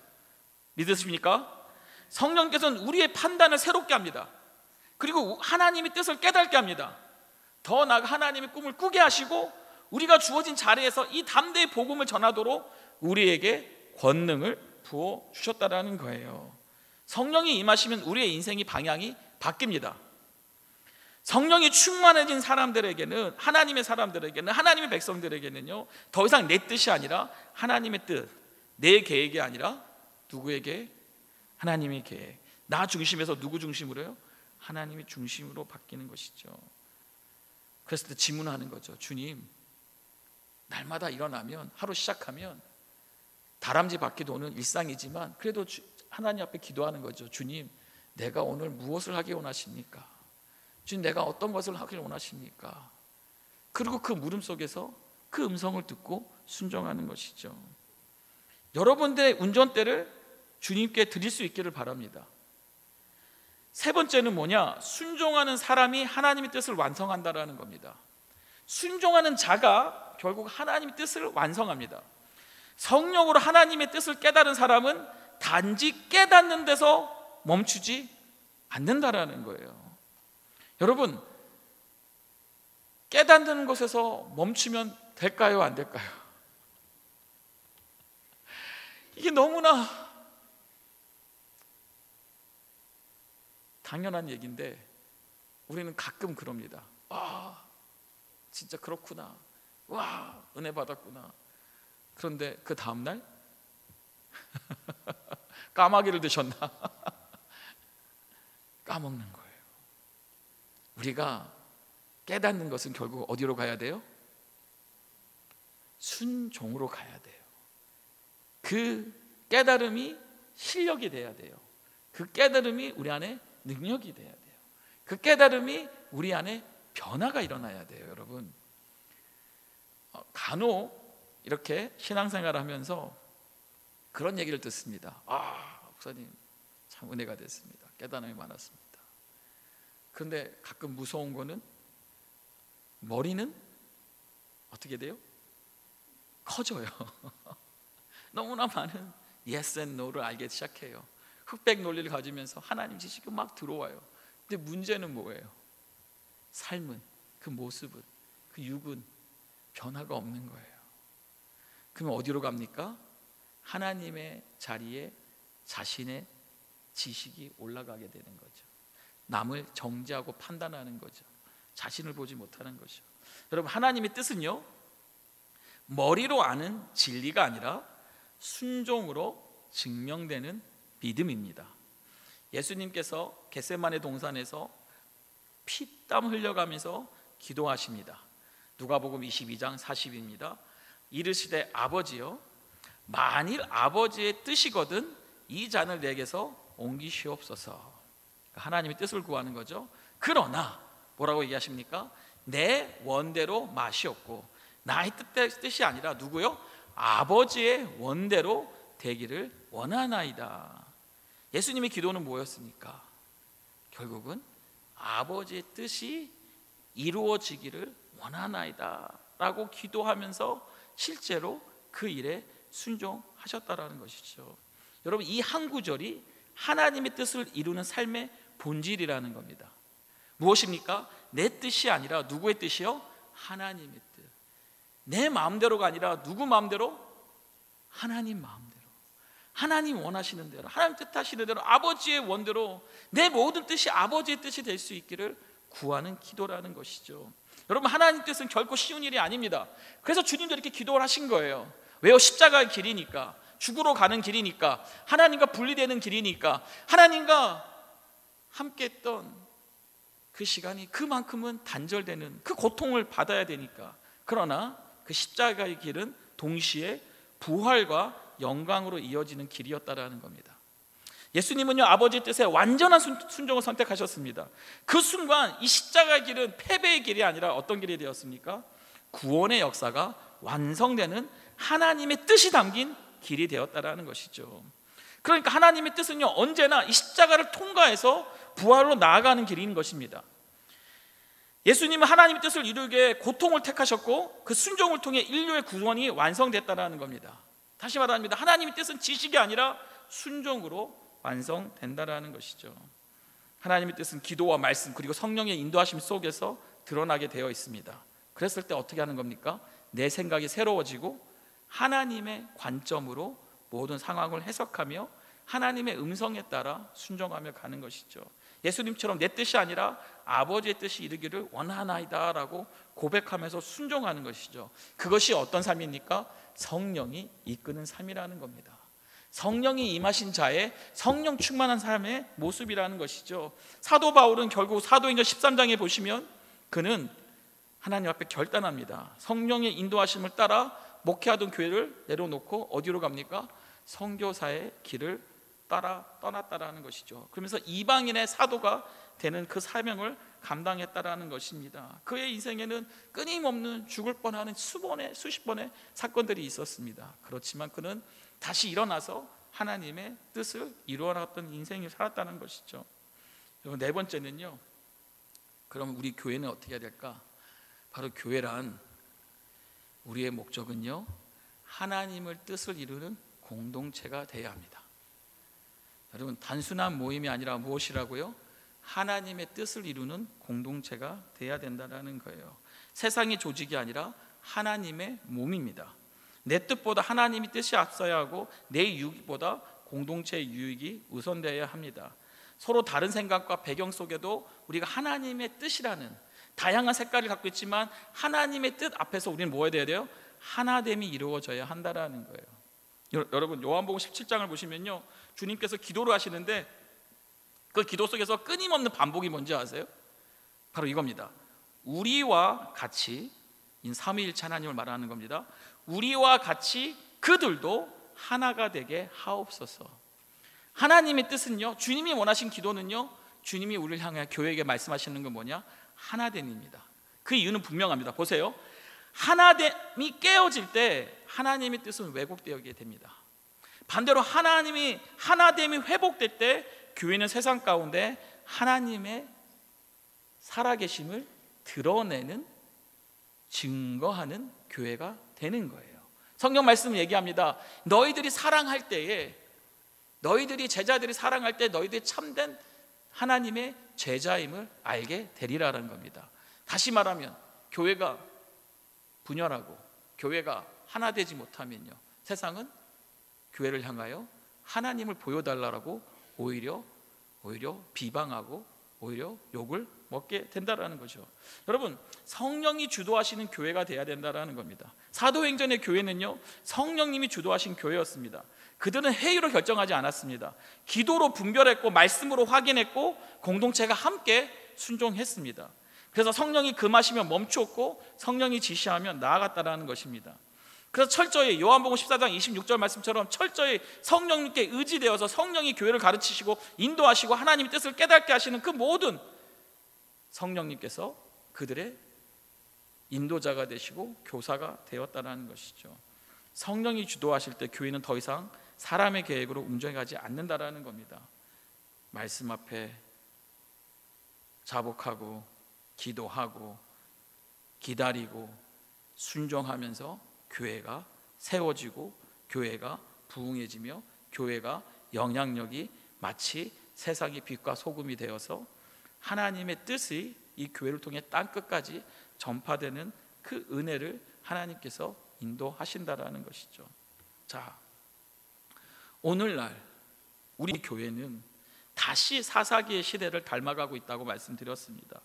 믿으십니까? 성령께서는 우리의 판단을 새롭게 합니다. 그리고 하나님의 뜻을 깨닫게 합니다. 더 나아가 하나님의 꿈을 꾸게 하시고 우리가 주어진 자리에서 이 담대의 복음을 전하도록 우리에게 권능을 부어주셨다라는 거예요. 성령이 임하시면 우리의 인생의 방향이 바뀝니다. 성령이 충만해진 사람들에게는, 하나님의 사람들에게는, 하나님의 백성들에게는요, 더 이상 내 뜻이 아니라 하나님의 뜻, 내 계획이 아니라 누구의 계획? 하나님의 계획. 나 중심에서 누구 중심으로요? 하나님의 중심으로 바뀌는 것이죠. 그래서 또 질문하는 거죠. 주님, 날마다 일어나면, 하루 시작하면 다람쥐 바퀴 도는 일상이지만 그래도 하나님 앞에 기도하는 거죠. 주님, 내가 오늘 무엇을 하기 원하십니까? 주님, 내가 어떤 것을 하길 원하십니까? 그리고 그 물음 속에서 그 음성을 듣고 순종하는 것이죠. 여러분들의 운전대를 주님께 드릴 수 있기를 바랍니다. 세 번째는 뭐냐? 순종하는 사람이 하나님의 뜻을 완성한다라는 겁니다. 순종하는 자가 결국 하나님의 뜻을 완성합니다. 성령으로 하나님의 뜻을 깨달은 사람은 단지 깨닫는 데서 멈추지 않는다라는 거예요. 여러분, 깨닫는 것에서 멈추면 될까요? 안 될까요? 이게 너무나 당연한 얘기인데 우리는 가끔 그럽니다. 아, 진짜 그렇구나. 와, 은혜 받았구나. 그런데 그 다음날 까마귀를 드셨나? 까먹는 거예요. 우리가 깨닫는 것은 결국 어디로 가야 돼요? 순종으로 가야 돼요. 그 깨달음이 실력이 돼야 돼요. 그 깨달음이 우리 안에 능력이 돼야 돼요. 그 깨달음이 우리 안에 변화가 일어나야 돼요. 여러분, 간혹 이렇게 신앙생활을 하면서 그런 얘기를 듣습니다. 아, 목사님 참 은혜가 됐습니다. 깨달음이 많았습니다. 그런데 가끔 무서운 거는 머리는 어떻게 돼요? 커져요. 너무나 많은 yes and no를 알기 시작해요. 흑백 논리를 가지면서 하나님 지식이 막 들어와요. 근데 문제는 뭐예요? 삶은, 그 모습은, 그 육은 변화가 없는 거예요. 그러면 어디로 갑니까? 하나님의 자리에 자신의 지식이 올라가게 되는 거죠. 남을 정죄하고 판단하는 거죠. 자신을 보지 못하는 거죠. 여러분, 하나님의 뜻은요, 머리로 아는 진리가 아니라 순종으로 증명되는 믿음입니다. 예수님께서 겟세마네 동산에서 피땀 흘려가면서 기도하십니다. 누가복음 22장 40입니다. 이르시되 아버지여, 만일 아버지의 뜻이거든 이 잔을 내게서 옮기시옵소서. 하나님의 뜻을 구하는 거죠. 그러나 뭐라고 얘기하십니까? 내 원대로 마시옵고 나의 뜻이 아니라 누구요? 아버지의 원대로 되기를 원하나이다. 예수님의 기도는 뭐였습니까? 결국은 아버지의 뜻이 이루어지기를 원하나이다 라고 기도하면서 실제로 그 일에 순종하셨다라는 것이죠. 여러분, 이 한 구절이 하나님의 뜻을 이루는 삶의 본질이라는 겁니다. 무엇입니까? 내 뜻이 아니라 누구의 뜻이요? 하나님의 뜻. 내 마음대로가 아니라 누구 마음대로? 하나님 마음대로. 하나님 원하시는 대로, 하나님 뜻하시는 대로, 아버지의 원대로 내 모든 뜻이 아버지의 뜻이 될 수 있기를 구하는 기도라는 것이죠. 여러분, 하나님 뜻은 결코 쉬운 일이 아닙니다. 그래서 주님도 이렇게 기도를 하신 거예요. 왜요? 십자가의 길이니까, 죽으러 가는 길이니까, 하나님과 분리되는 길이니까, 하나님과 함께 했던 그 시간이 그만큼은 단절되는, 그 고통을 받아야 되니까. 그러나 그 십자가의 길은 동시에 부활과 영광으로 이어지는 길이었다라는 겁니다. 예수님은요, 아버지의 뜻에 완전한 순종을 선택하셨습니다. 그 순간 이 십자가의 길은 패배의 길이 아니라 어떤 길이 되었습니까? 구원의 역사가 완성되는 하나님의 뜻이 담긴 길이 되었다라는 것이죠. 그러니까 하나님의 뜻은요, 언제나 이 십자가를 통과해서 부활로 나아가는 길인 것입니다. 예수님은 하나님의 뜻을 이루게 고통을 택하셨고 그 순종을 통해 인류의 구원이 완성됐다는 겁니다. 다시 말합니다. 하나님의 뜻은 지식이 아니라 순종으로 완성된다는 것이죠. 하나님의 뜻은 기도와 말씀 그리고 성령의 인도하심 속에서 드러나게 되어 있습니다. 그랬을 때 어떻게 하는 겁니까? 내 생각이 새로워지고 하나님의 관점으로 모든 상황을 해석하며 하나님의 음성에 따라 순종하며 가는 것이죠. 예수님처럼 내 뜻이 아니라 아버지의 뜻이 이루기를 원하나이다 라고 고백하면서 순종하는 것이죠. 그것이 어떤 삶입니까? 성령이 이끄는 삶이라는 겁니다. 성령이 임하신 자의 성령 충만한 삶의 모습이라는 것이죠. 사도 바울은 결국 사도행전 13장에 보시면 그는 하나님 앞에 결단합니다. 성령의 인도하심을 따라 목회하던 교회를 내려놓고 어디로 갑니까? 선교사의 길을 따라 떠났다라는 것이죠. 그러면서 이방인의 사도가 되는 그 사명을 감당했다라는 것입니다. 그의 인생에는 끊임없는 죽을 뻔하는 수십 번의 사건들이 있었습니다. 그렇지만 그는 다시 일어나서 하나님의 뜻을 이루어나갔던 인생을 살았다는 것이죠. 그리고 네 번째는요, 그럼 우리 교회는 어떻게 해야 될까? 바로 교회란 우리의 목적은요, 하나님의 뜻을 이루는 공동체가 되어야 합니다. 여러분, 단순한 모임이 아니라 무엇이라고요? 하나님의 뜻을 이루는 공동체가 되어야 된다는 거예요. 세상의 조직이 아니라 하나님의 몸입니다. 내 뜻보다 하나님의 뜻이 앞서야 하고 내 유익보다 공동체의 유익이 우선되어야 합니다. 서로 다른 생각과 배경 속에도 우리가 하나님의 뜻이라는 다양한 색깔을 갖고 있지만 하나님의 뜻 앞에서 우리는 뭐 해야 돼요? 하나됨이 이루어져야 한다는 거예요. 여러분, 요한복음 17장을 보시면요, 주님께서 기도를 하시는데 그 기도 속에서 끊임없는 반복이 뭔지 아세요? 바로 이겁니다. 우리와 같이, 삼위일체 하나님을 말하는 겁니다. 우리와 같이 그들도 하나가 되게 하옵소서. 하나님의 뜻은요, 주님이 원하신 기도는요, 주님이 우리를 향해 교회에게 말씀하시는 건 뭐냐? 하나됨입니다. 그 이유는 분명합니다. 보세요. 하나됨이 깨어질 때 하나님의 뜻은 왜곡되게 됩니다. 반대로 하나됨이 회복될 때 교회는 세상 가운데 하나님의 살아계심을 드러내는, 증거하는 교회가 되는 거예요. 성경 말씀을 얘기합니다. 너희들이 사랑할 때에, 너희들이 제자들이 사랑할 때 너희들이 참된 하나님의 제자임을 알게 되리라는 겁니다. 다시 말하면 교회가 분열하고 교회가 하나 되지 못하면요, 세상은 교회를 향하여 하나님을 보여달라고 오히려 비방하고 오히려 욕을 먹게 된다라는 거죠. 여러분, 성령이 주도하시는 교회가 돼야 된다라는 겁니다. 사도행전의 교회는요, 성령님이 주도하신 교회였습니다. 그들은 회의로 결정하지 않았습니다. 기도로 분별했고 말씀으로 확인했고 공동체가 함께 순종했습니다. 그래서 성령이 금하시면 멈추었고 성령이 지시하면 나아갔다라는 것입니다. 그래서 철저히 요한복음 14장 26절 말씀처럼 철저히 성령님께 의지되어서 성령이 교회를 가르치시고 인도하시고 하나님의 뜻을 깨닫게 하시는 그 모든 성령님께서 그들의 인도자가 되시고 교사가 되었다는 것이죠. 성령이 주도하실 때 교회는 더 이상 사람의 계획으로 움직여가지 않는다라는 겁니다. 말씀 앞에 자복하고 기도하고 기다리고 순종하면서 교회가 세워지고 교회가 부흥해지며 교회가 영향력이 마치 세상의 빛과 소금이 되어서 하나님의 뜻이 이 교회를 통해 땅끝까지 전파되는 그 은혜를 하나님께서 인도하신다라는 것이죠. 자, 오늘날 우리 교회는 다시 사사기의 시대를 닮아가고 있다고 말씀드렸습니다.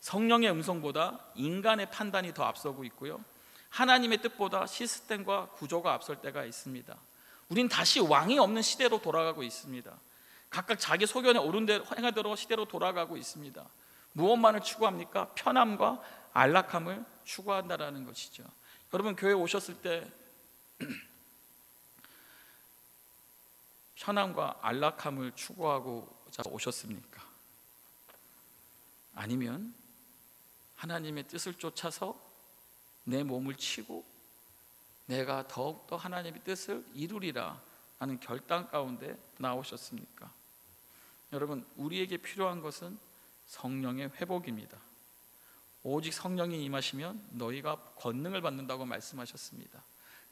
성령의 음성보다 인간의 판단이 더 앞서고 있고요, 하나님의 뜻보다 시스템과 구조가 앞설 때가 있습니다. 우린 다시 왕이 없는 시대로 돌아가고 있습니다. 각각 자기 소견에 오른 대로 행하대로 시대로 돌아가고 있습니다. 무엇만을 추구합니까? 편함과 안락함을 추구한다라는 것이죠. 여러분, 교회 오셨을 때 편함과 안락함을 추구하고자 오셨습니까? 아니면 하나님의 뜻을 쫓아서 내 몸을 치고 내가 더욱더 하나님의 뜻을 이루리라 하는 결단 가운데 나오셨습니까? 여러분, 우리에게 필요한 것은 성령의 회복입니다. 오직 성령이 임하시면 너희가 권능을 받는다고 말씀하셨습니다.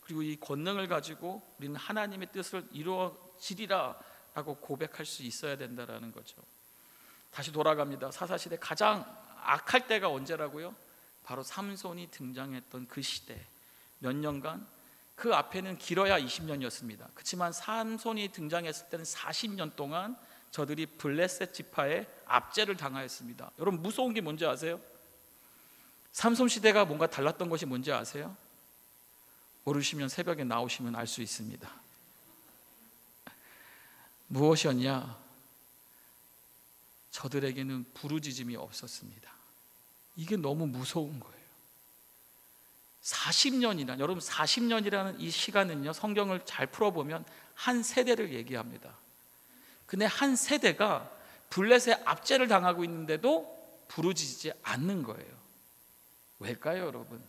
그리고 이 권능을 가지고 우리는 하나님의 뜻을 이루어지리라 라고 고백할 수 있어야 된다는 거죠. 다시 돌아갑니다. 사사시대 가장 악할 때가 언제라고요? 바로 삼손이 등장했던 그 시대, 몇 년간, 그 앞에는 길어야 20년이었습니다. 그렇지만 삼손이 등장했을 때는 40년 동안 저들이 블레셋 지파의 압제를 당하였습니다. 여러분, 무서운 게 뭔지 아세요? 삼손 시대가 뭔가 달랐던 것이 뭔지 아세요? 모르시면 새벽에 나오시면 알 수 있습니다. 무엇이었냐? 저들에게는 부르짖음이 없었습니다. 이게 너무 무서운 거예요. 40년이나, 여러분 40년이라는 이 시간은요, 성경을 잘 풀어보면 한 세대를 얘기합니다. 근데 한 세대가 블레셋의 압제를 당하고 있는데도 부르짖지 않는 거예요. 왜일까요, 여러분?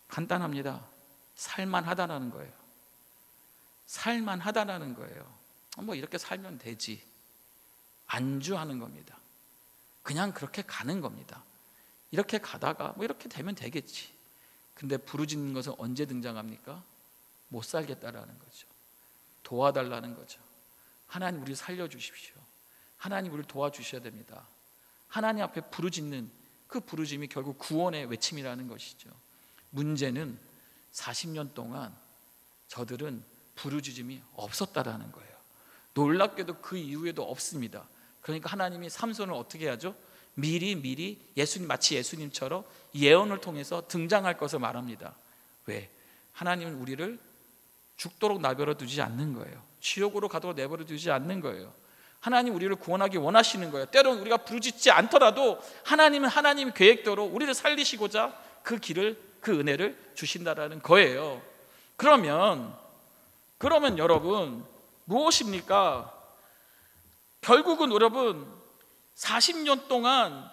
간단합니다. 살만하다는 거예요. 살만하다는 거예요. 뭐 이렇게 살면 되지. 안주하는 겁니다. 그냥 그렇게 가는 겁니다. 이렇게 가다가 뭐 이렇게 되면 되겠지. 근데 부르짖는 것은 언제 등장합니까? 못 살겠다라는 거죠. 도와달라는 거죠. 하나님, 우리 살려주십시오. 하나님, 우리를 도와주셔야 됩니다. 하나님 앞에 부르짖는 그 부르짖음이 결국 구원의 외침이라는 것이죠. 문제는 40년 동안 저들은 부르짖음이 없었다라는 거예요. 놀랍게도 그 이후에도 없습니다. 그러니까 하나님이 삼손을 어떻게 하죠? 미리 예수님, 마치 예수님처럼 예언을 통해서 등장할 것을 말합니다. 왜? 하나님은 우리를 죽도록 내버려 두지 않는 거예요. 지옥으로 가도록 내버려 두지 않는 거예요. 하나님 우리를 구원하기 원하시는 거예요. 때론 우리가 부르짖지 않더라도 하나님은 하나님의 계획대로 우리를 살리시고자 그 길을, 그 은혜를 주신다라는 거예요. 그러면 여러분, 무엇입니까? 결국은 여러분, 40년 동안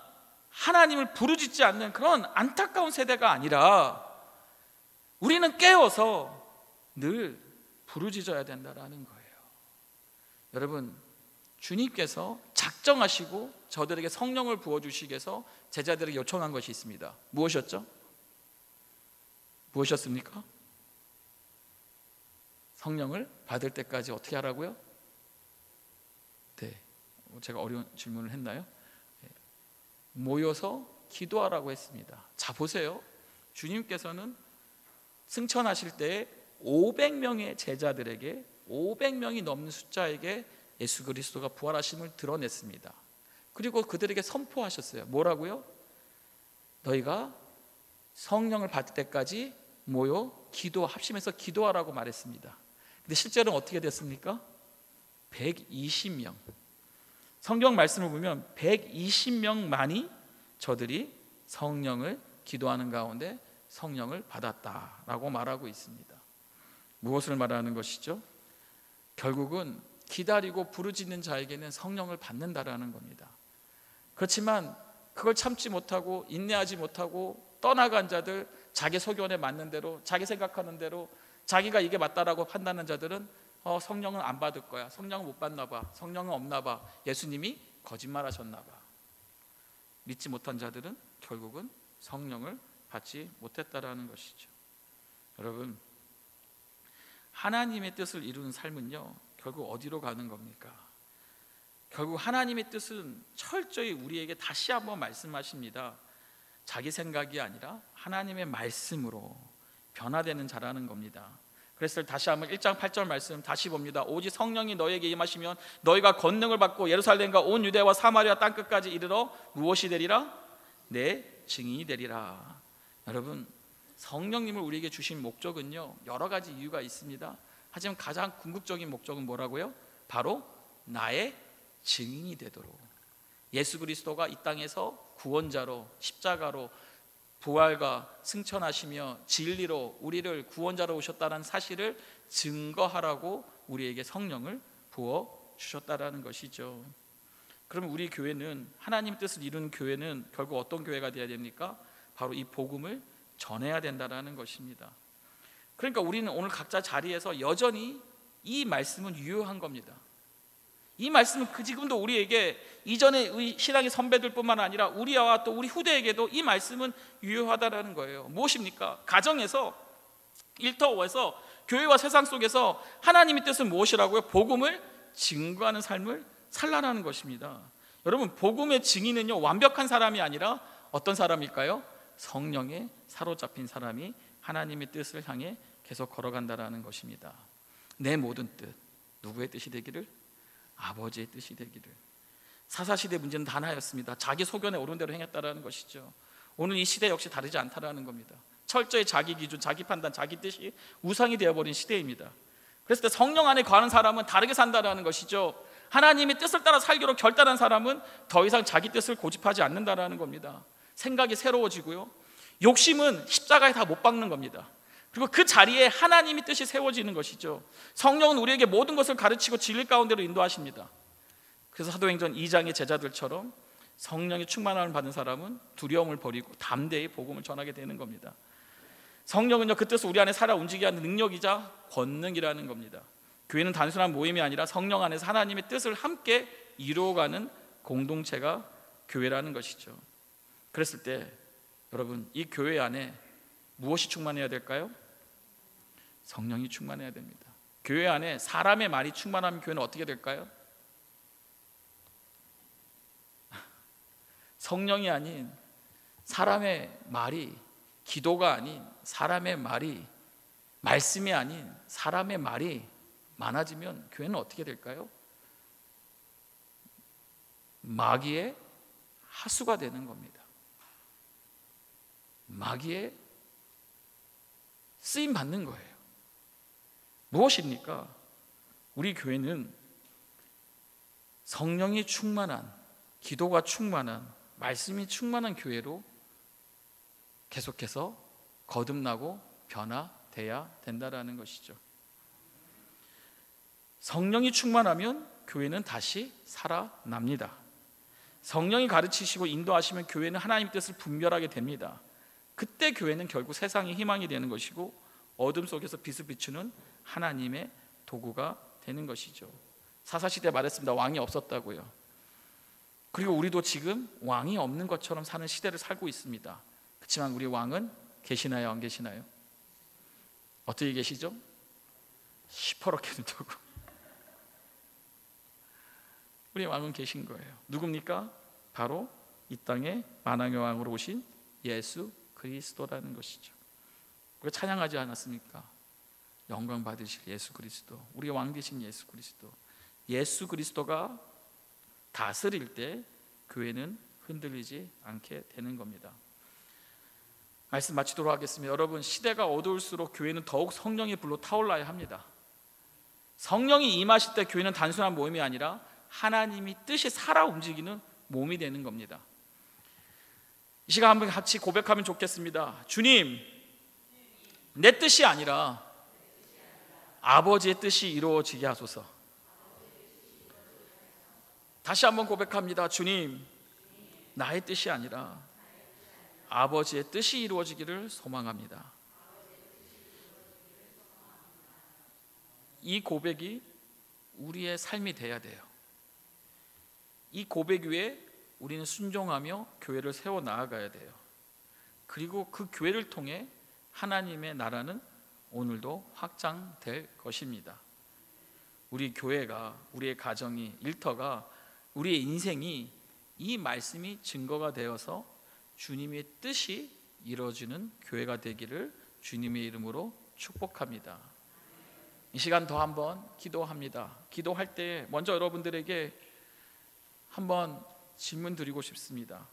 하나님을 부르짖지 않는 그런 안타까운 세대가 아니라 우리는 깨어서 늘 부르짖어야 된다라는 거예요. 여러분, 주님께서 작정하시고 저들에게 성령을 부어주시기 위해서 제자들에게 요청한 것이 있습니다. 무엇이었죠? 무엇이었습니까? 성령을 받을 때까지 어떻게 하라고요? 네, 제가 어려운 질문을 했나요? 모여서 기도하라고 했습니다. 자, 보세요. 주님께서는 승천하실 때 500명의 제자들에게, 500명이 넘는 숫자에게 예수 그리스도가 부활하심을 드러냈습니다. 그리고 그들에게 선포하셨어요. 뭐라고요? 너희가 성령을 받을 때까지 모여 합심해서 기도하라고 말했습니다. 근데 실제로는 어떻게 됐습니까? 120명. 성경 말씀을 보면 120명만이 저들이 성령을 기도하는 가운데 성령을 받았다라고 말하고 있습니다. 무엇을 말하는 것이죠? 결국은 기다리고 부르짖는 자에게는 성령을 받는다라는 겁니다. 그렇지만 그걸 참지 못하고 인내하지 못하고 떠나간 자들, 자기 소견에 맞는 대로, 자기 생각하는 대로, 자기가 이게 맞다라고 판단하는 자들은 성령은 안 받을 거야, 성령은 못 받나 봐, 성령은 없나 봐, 예수님이 거짓말하셨나 봐. 믿지 못한 자들은 결국은 성령을 받지 못했다라는 것이죠. 여러분, 하나님의 뜻을 이루는 삶은요, 결국 어디로 가는 겁니까? 결국 하나님의 뜻은 철저히 우리에게 다시 한번 말씀하십니다. 자기 생각이 아니라 하나님의 말씀으로 변화되는 자라는 겁니다. 그래서 다시 한번 1장 8절 말씀 다시 봅니다. 오직 성령이 너에게 임하시면 너희가 권능을 받고 예루살렘과 온 유대와 사마리아 땅끝까지 이르러 무엇이 되리라? 내 증인이 되리라. 여러분, 성령님을 우리에게 주신 목적은요, 여러 가지 이유가 있습니다. 하지만 가장 궁극적인 목적은 뭐라고요? 바로 나의 증인이 되도록, 예수 그리스도가 이 땅에서 구원자로 십자가로 부활과 승천하시며 진리로 우리를 구원자로 오셨다는 사실을 증거하라고 우리에게 성령을 부어 주셨다라는 것이죠. 그러면 우리 교회는, 하나님 뜻을 이루는 교회는 결국 어떤 교회가 되어야 됩니까? 바로 이 복음을 전해야 된다라는 것입니다. 그러니까 우리는 오늘 각자 자리에서 여전히 이 말씀은 유효한 겁니다. 이 말씀은 지금도 우리에게, 이전에 우리 신앙의 선배들뿐만 아니라 우리와 또 우리 후대에게도 이 말씀은 유효하다라는 거예요. 무엇입니까? 가정에서, 일터에서, 교회와 세상 속에서 하나님의 뜻은 무엇이라고요? 복음을 증거하는 삶을 살라라는 것입니다. 여러분, 복음의 증인은요, 완벽한 사람이 아니라 어떤 사람일까요? 성령에 사로잡힌 사람이 하나님의 뜻을 향해 계속 걸어간다라는 것입니다. 내 모든 뜻, 누구의 뜻이 되기를? 아버지의 뜻이 되기를. 사사시대 문제는 다 하나였습니다. 자기 소견에 오른 대로 행했다라는 것이죠. 오늘 이 시대 역시 다르지 않다라는 겁니다. 철저히 자기 기준, 자기 판단, 자기 뜻이 우상이 되어버린 시대입니다. 그랬을 때 성령 안에 거하는 사람은 다르게 산다라는 것이죠. 하나님의 뜻을 따라 살기로 결단한 사람은 더 이상 자기 뜻을 고집하지 않는다라는 겁니다. 생각이 새로워지고요, 욕심은 십자가에 다 못 박는 겁니다. 그리고 그 자리에 하나님의 뜻이 세워지는 것이죠. 성령은 우리에게 모든 것을 가르치고 진리 가운데로 인도하십니다. 그래서 사도행전 2장의 제자들처럼 성령의 충만함을 받은 사람은 두려움을 버리고 담대히 복음을 전하게 되는 겁니다. 성령은요, 그 뜻을 우리 안에 살아 움직이게 하는 능력이자 권능이라는 겁니다. 교회는 단순한 모임이 아니라 성령 안에서 하나님의 뜻을 함께 이루어가는 공동체가 교회라는 것이죠. 그랬을 때 여러분, 이 교회 안에 무엇이 충만해야 될까요? 성령이 충만해야 됩니다. 교회 안에 사람의 말이 충만하면 교회는 어떻게 될까요? 성령이 아닌 사람의 말이, 기도가 아닌 사람의 말이, 말씀이 아닌 사람의 말이 많아지면 교회는 어떻게 될까요? 마귀의 하수가 되는 겁니다. 마귀의 쓰임 받는 거예요. 무엇입니까? 우리 교회는 성령이 충만한, 기도가 충만한, 말씀이 충만한 교회로 계속해서 거듭나고 변화돼야 된다라는 것이죠. 성령이 충만하면 교회는 다시 살아납니다. 성령이 가르치시고 인도하시면 교회는 하나님의 뜻을 분별하게 됩니다. 그때 교회는 결국 세상의 희망이 되는 것이고 어둠 속에서 빛을 비추는 하나님의 도구가 되는 것이죠. 사사시대 말했습니다. 왕이 없었다고요. 그리고 우리도 지금 왕이 없는 것처럼 사는 시대를 살고 있습니다. 그렇지만 우리 왕은 계시나요, 안 계시나요? 어떻게 계시죠? 시퍼렇게 눈 뜨고 우리 왕은 계신 거예요. 누굽니까? 바로 이 땅에 만왕의 왕으로 오신 예수 그리스도라는 것이죠. 우리가 찬양하지 않았습니까? 영광 받으실 예수 그리스도, 우리의 왕 되신 예수 그리스도. 예수 그리스도가 다스릴 때 교회는 흔들리지 않게 되는 겁니다. 말씀 마치도록 하겠습니다. 여러분, 시대가 어두울수록 교회는 더욱 성령의 불로 타올라야 합니다. 성령이 임하실 때 교회는 단순한 모임이 아니라 하나님이 뜻이 살아 움직이는 몸이 되는 겁니다. 이 시간 한번 같이 고백하면 좋겠습니다. 주님, 내 뜻이 아니라 아버지의 뜻이 이루어지게 하소서. 다시 한번 고백합니다. 주님, 나의 뜻이 아니라 아버지의 뜻이 이루어지기를 소망합니다. 이 고백이 우리의 삶이 돼야 돼요. 이 고백 위에 우리는 순종하며 교회를 세워 나아가야 돼요. 그리고 그 교회를 통해 하나님의 나라는 오늘도 확장될 것입니다. 우리 교회가, 우리의 가정이, 일터가, 우리의 인생이 이 말씀이 증거가 되어서 주님의 뜻이 이루어지는 교회가 되기를 주님의 이름으로 축복합니다. 이 시간 더 한번 기도합니다. 기도할 때 먼저 여러분들에게 한번 질문 드리고 싶습니다.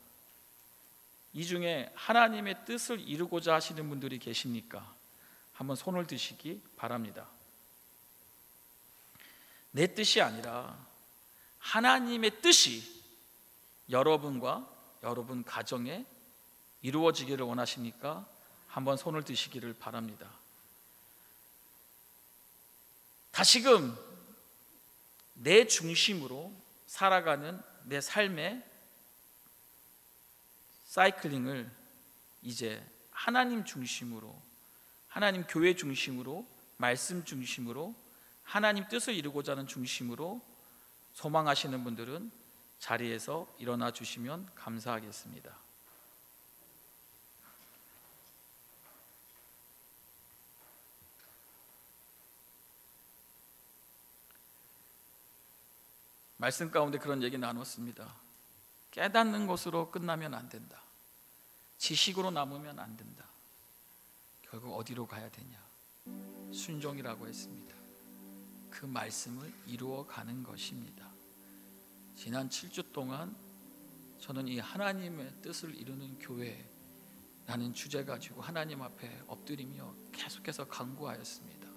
이 중에 하나님의 뜻을 이루고자 하시는 분들이 계십니까? 한번 손을 드시기 바랍니다. 내 뜻이 아니라 하나님의 뜻이 여러분과 여러분 가정에 이루어지기를 원하십니까? 한번 손을 드시기를 바랍니다. 다시금 내 중심으로 살아가는 내 삶의 사이클링을 이제 하나님 중심으로, 하나님 교회 중심으로, 말씀 중심으로, 하나님 뜻을 이루고자 하는 중심으로 소망하시는 분들은 자리에서 일어나 주시면 감사하겠습니다. 말씀 가운데 그런 얘기 나눴습니다. 깨닫는 것으로 끝나면 안 된다. 지식으로 남으면 안 된다. 결국 어디로 가야 되냐? 순종이라고 했습니다. 그 말씀을 이루어 가는 것입니다. 지난 7주 동안 저는 이 하나님의 뜻을 이루는 교회라는 주제 가지고 하나님 앞에 엎드리며 계속해서 간구하였습니다.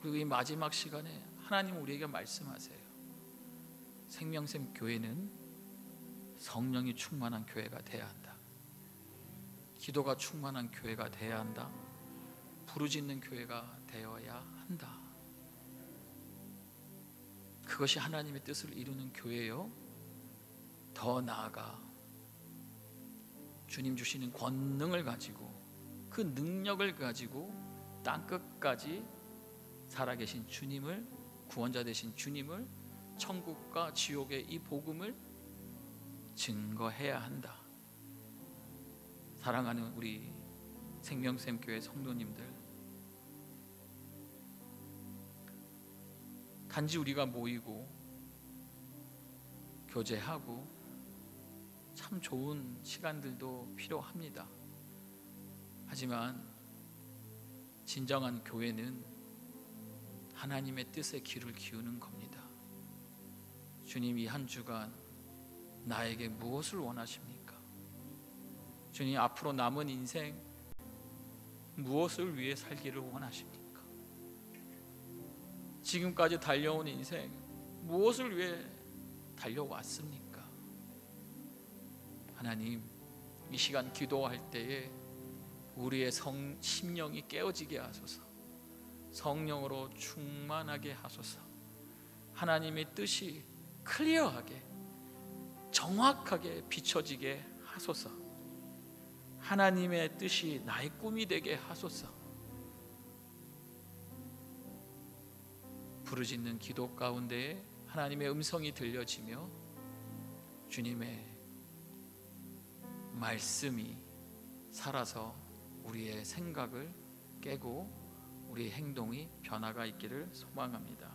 그리고 이 마지막 시간에 하나님 우리에게 말씀하세요. 생명샘 교회는 성령이 충만한 교회가 되어야 한다. 기도가 충만한 교회가 되어야 한다. 부르짖는 교회가 되어야 한다. 그것이 하나님의 뜻을 이루는 교회요. 더 나아가 주님 주시는 권능을 가지고, 그 능력을 가지고 땅끝까지 살아계신 주님을, 구원자 되신 주님을, 천국과 지옥의 이 복음을 증거해야 한다. 사랑하는 우리 생명샘 교회 성도님들, 단지 우리가 모이고 교제하고 참 좋은 시간들도 필요합니다. 하지만 진정한 교회는 하나님의 뜻에 귀를 기우는 겁니다. 주님, 이 한 주간 나에게 무엇을 원하십니까? 주님, 앞으로 남은 인생 무엇을 위해 살기를 원하십니까? 지금까지 달려온 인생 무엇을 위해 달려왔습니까? 하나님, 이 시간 기도할 때에 우리의 심령이 깨어지게 하소서. 성령으로 충만하게 하소서. 하나님의 뜻이 클리어하게, 정확하게 비춰지게 하소서. 하나님의 뜻이 나의 꿈이 되게 하소서. 부르짖는 기도 가운데에 하나님의 음성이 들려지며 주님의 말씀이 살아서 우리의 생각을 깨고 우리의 행동이 변화가 있기를 소망합니다.